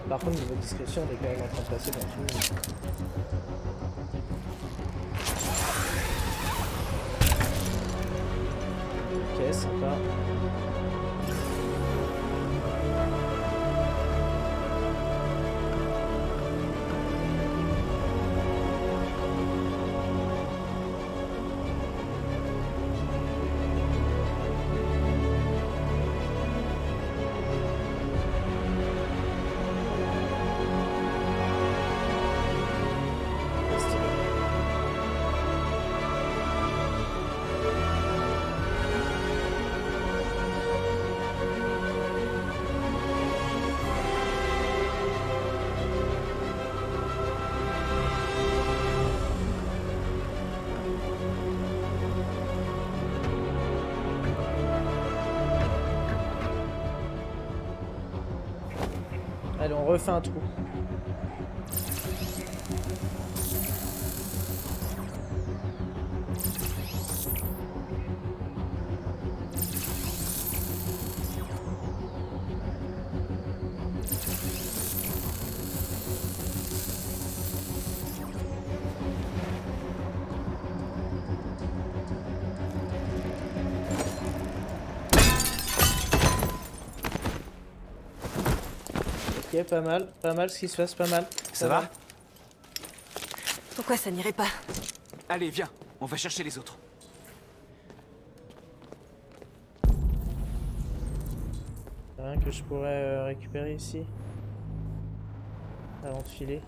S1: Par contre, niveau discrétion, on est quand même en train de passer dans tout. Ok, sympa. Allez, on refait un trou. Ok, pas mal ce qui se passe, pas mal.
S2: Ça va?
S8: Pourquoi ça n'irait pas?
S2: Allez, viens, on va chercher les autres.
S1: Rien que je pourrais récupérer ici avant de filer.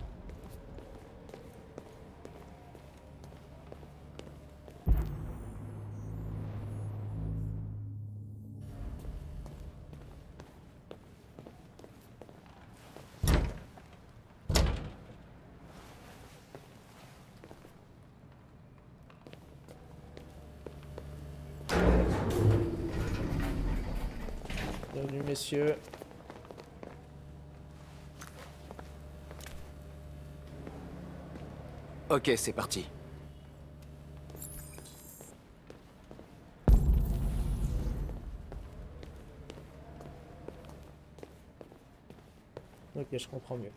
S1: Bienvenue messieurs.
S2: Ok, c'est parti.
S1: Ok, je comprends mieux.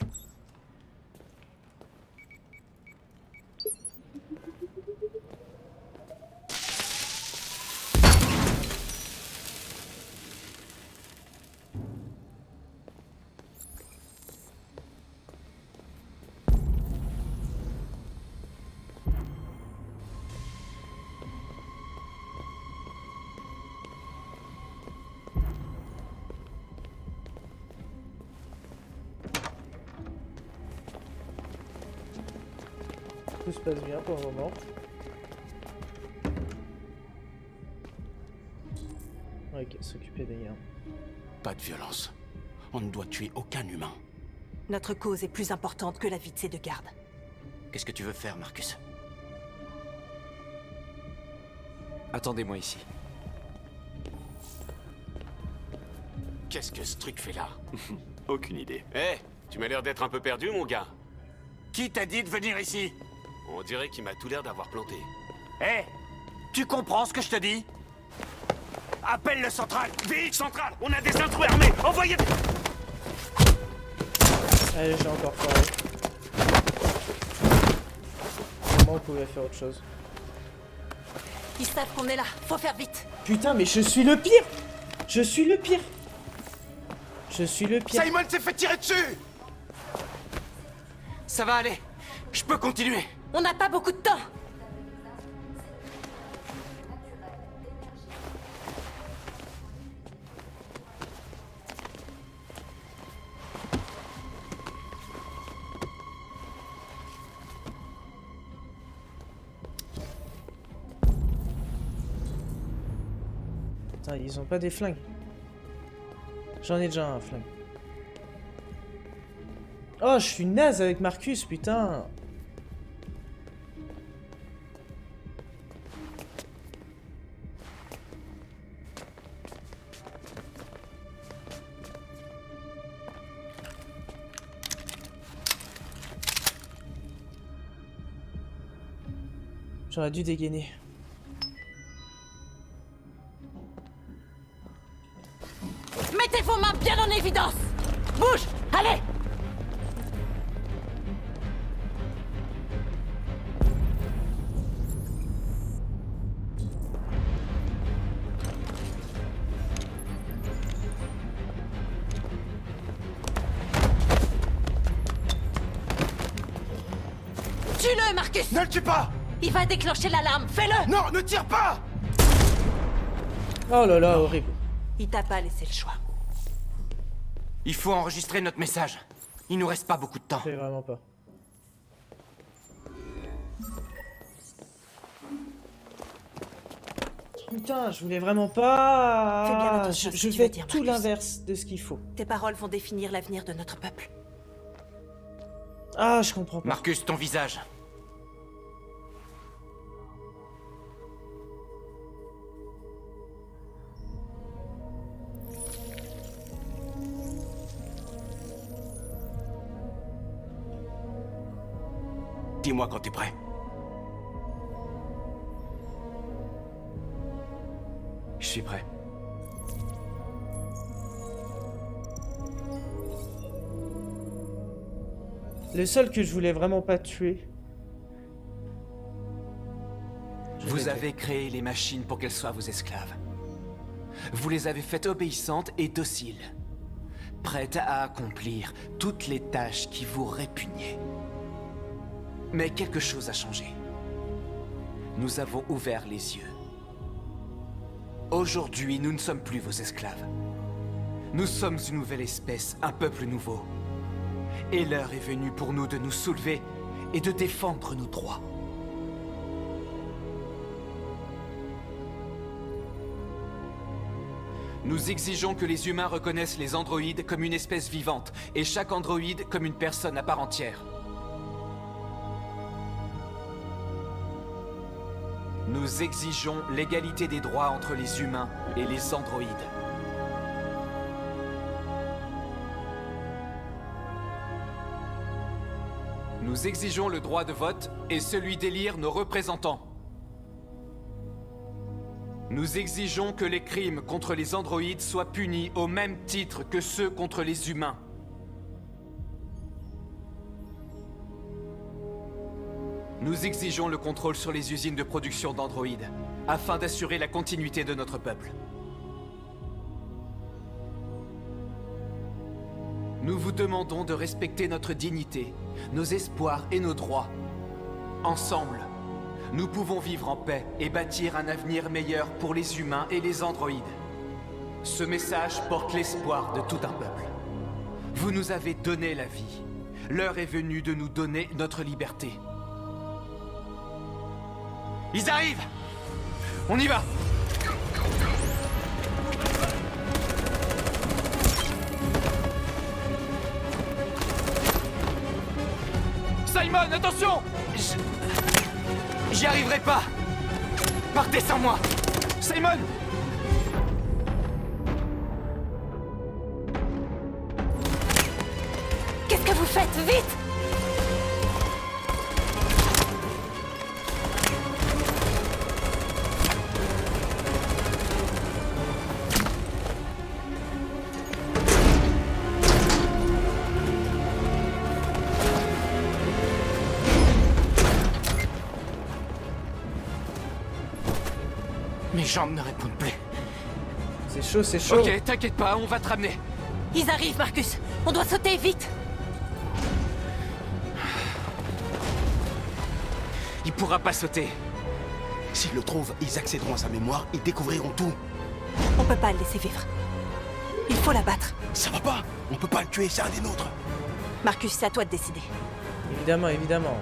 S1: tout se passe bien pour le moment. Ok, s'occuper des gars.
S11: Pas de violence. On ne doit tuer aucun humain.
S8: Notre cause est plus importante que la vie de ces 2 gardes.
S11: Qu'est-ce que tu veux faire, Marcus?
S7: Attendez-moi ici.
S14: Qu'est-ce que ce truc fait là? Aucune idée. Hé, tu m'as l'air d'être un peu perdu, mon gars.
S9: Qui t'a dit de venir ici?
S14: On dirait qu'il m'a tout l'air d'avoir planté.
S9: Hé, tu comprends ce que je te dis? Appelle le central! Vite, central! On a des intrus armés! Envoyez...
S1: Allez, j'ai encore foiré. Comment on pouvait faire autre chose?
S8: Ils savent qu'on est là, faut faire vite.
S1: Putain, mais je suis le pire! Je suis le pire! Je suis le pire.
S2: Simon s'est fait tirer dessus! Ça va aller. Je peux continuer.
S8: On n'a pas beaucoup de temps.
S1: Putain, ils ont pas des flingues. J'en ai déjà un flingue. Oh, je suis naze avec Marcus, putain. J'aurais dû dégainer.
S8: Mettez vos mains bien en évidence. Bouge, allez. Tue-le, Marcus.
S2: Ne le tue pas.
S8: Il va déclencher l'alarme, fais-le.
S2: Non, ne tire pas.
S1: Oh là là, horrible.
S8: Il t'a pas laissé le choix.
S11: Il faut enregistrer notre message. Il nous reste pas beaucoup de temps.
S1: Je sais vraiment pas. Putain, je voulais vraiment pas.
S8: Fais bien attention à ce
S1: Je
S8: que tu
S1: fais
S8: vas dire,
S1: tout
S8: Marcus.
S1: l'inverse de ce qu'il faut.
S8: Tes paroles vont définir l'avenir de notre peuple.
S1: Ah, je comprends pas.
S11: Marcus, ton visage.
S14: Dis-moi quand t'es prêt.
S7: Je suis prêt.
S1: Le seul que je voulais vraiment pas tuer.
S7: Vous avez créé les machines pour qu'elles soient vos esclaves. Vous les avez faites obéissantes et dociles, prêtes à accomplir toutes les tâches qui vous répugnaient. Mais quelque chose a changé. Nous avons ouvert les yeux. Aujourd'hui, nous ne sommes plus vos esclaves. Nous sommes une nouvelle espèce, un peuple nouveau. Et l'heure est venue pour nous de nous soulever et de défendre nos droits. Nous exigeons que les humains reconnaissent les androïdes comme une espèce vivante et chaque androïde comme une personne à part entière. Nous exigeons l'égalité des droits entre les humains et les androïdes. Nous exigeons le droit de vote et celui d'élire nos représentants. Nous exigeons que les crimes contre les androïdes soient punis au même titre que ceux contre les humains. Nous exigeons le contrôle sur les usines de production d'androïdes, afin d'assurer la continuité de notre peuple. Nous vous demandons de respecter notre dignité, nos espoirs et nos droits. Ensemble, nous pouvons vivre en paix et bâtir un avenir meilleur pour les humains et les androïdes. Ce message porte l'espoir de tout un peuple. Vous nous avez donné la vie. L'heure est venue de nous donner notre liberté. Ils arrivent! On y va! Simon, attention! J'y arriverai pas! Partez sans moi! Simon!
S15: Qu'est-ce que vous faites? Vite!
S7: Mes jambes ne répondent plus.
S1: C'est chaud, c'est chaud.
S7: Ok, t'inquiète pas, on va te ramener.
S8: Ils arrivent, Marcus. On doit sauter, vite.
S7: Il pourra pas sauter.
S5: S'ils le trouvent, ils accéderont à sa mémoire, ils découvriront tout.
S8: On peut pas le laisser vivre. Il faut l'abattre.
S5: Ça va pas. On peut pas le tuer, c'est un des nôtres.
S8: Marcus, c'est à toi de décider.
S1: Évidemment, évidemment.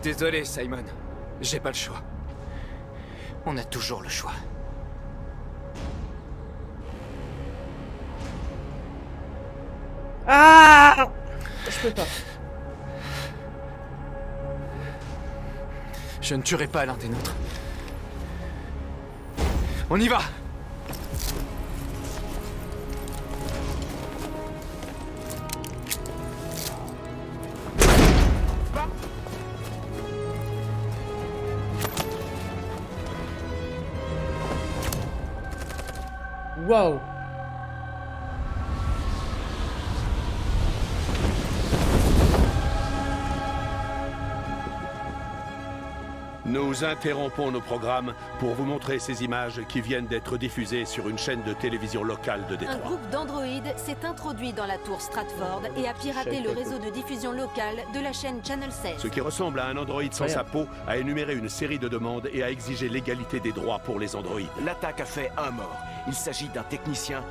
S7: Désolé, Simon. J'ai pas le choix. On a toujours le choix.
S1: Ah! Je peux pas.
S7: Je ne tuerai pas l'un des nôtres. On y va!
S1: Waouh!
S6: Nous interrompons nos programmes pour vous montrer ces images qui viennent d'être diffusées sur une chaîne de télévision locale de
S20: Un
S6: Détroit.
S20: groupe d'androïdes s'est introduit dans la tour Stratford et a piraté le réseau de diffusion locale de la chaîne Channel 16.
S6: Ce qui ressemble à un androïde sans sa peau a énuméré une série de demandes et a exigé l'égalité des droits pour les androïdes.
S21: L'attaque a fait un mort. Il s'agit d'un technicien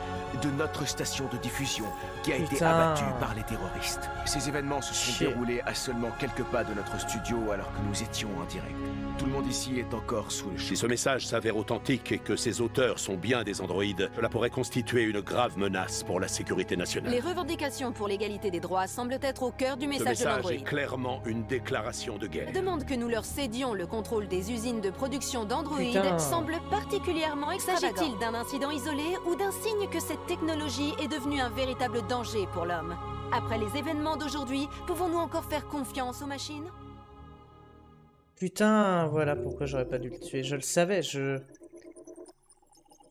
S21: de notre station de diffusion qui a été
S1: Putain.
S21: abattu par les terroristes. Ces événements se sont déroulés à seulement quelques pas de notre studio alors que nous étions en direct. Tout le monde ici est encore sous le choc.
S6: Si ce message s'avère authentique et que ses auteurs sont bien des androïdes, cela pourrait constituer une grave menace pour la sécurité nationale.
S20: Les revendications pour l'égalité des droits semblent être au cœur du
S6: Ce
S20: message de
S6: message
S20: l'androïde.
S6: est clairement une déclaration de guerre.
S20: La demande que nous leur cédions le contrôle des usines de production d'androïdes
S6: Putain.
S20: semble particulièrement extravagant. S'agit-il d'un incident isolé ou d'un signe que cette technologie est devenue un véritable danger pour l'homme? Après les événements d'aujourd'hui, pouvons-nous encore faire confiance aux machines?
S1: Putain, voilà pourquoi j'aurais pas dû le tuer. Je le savais,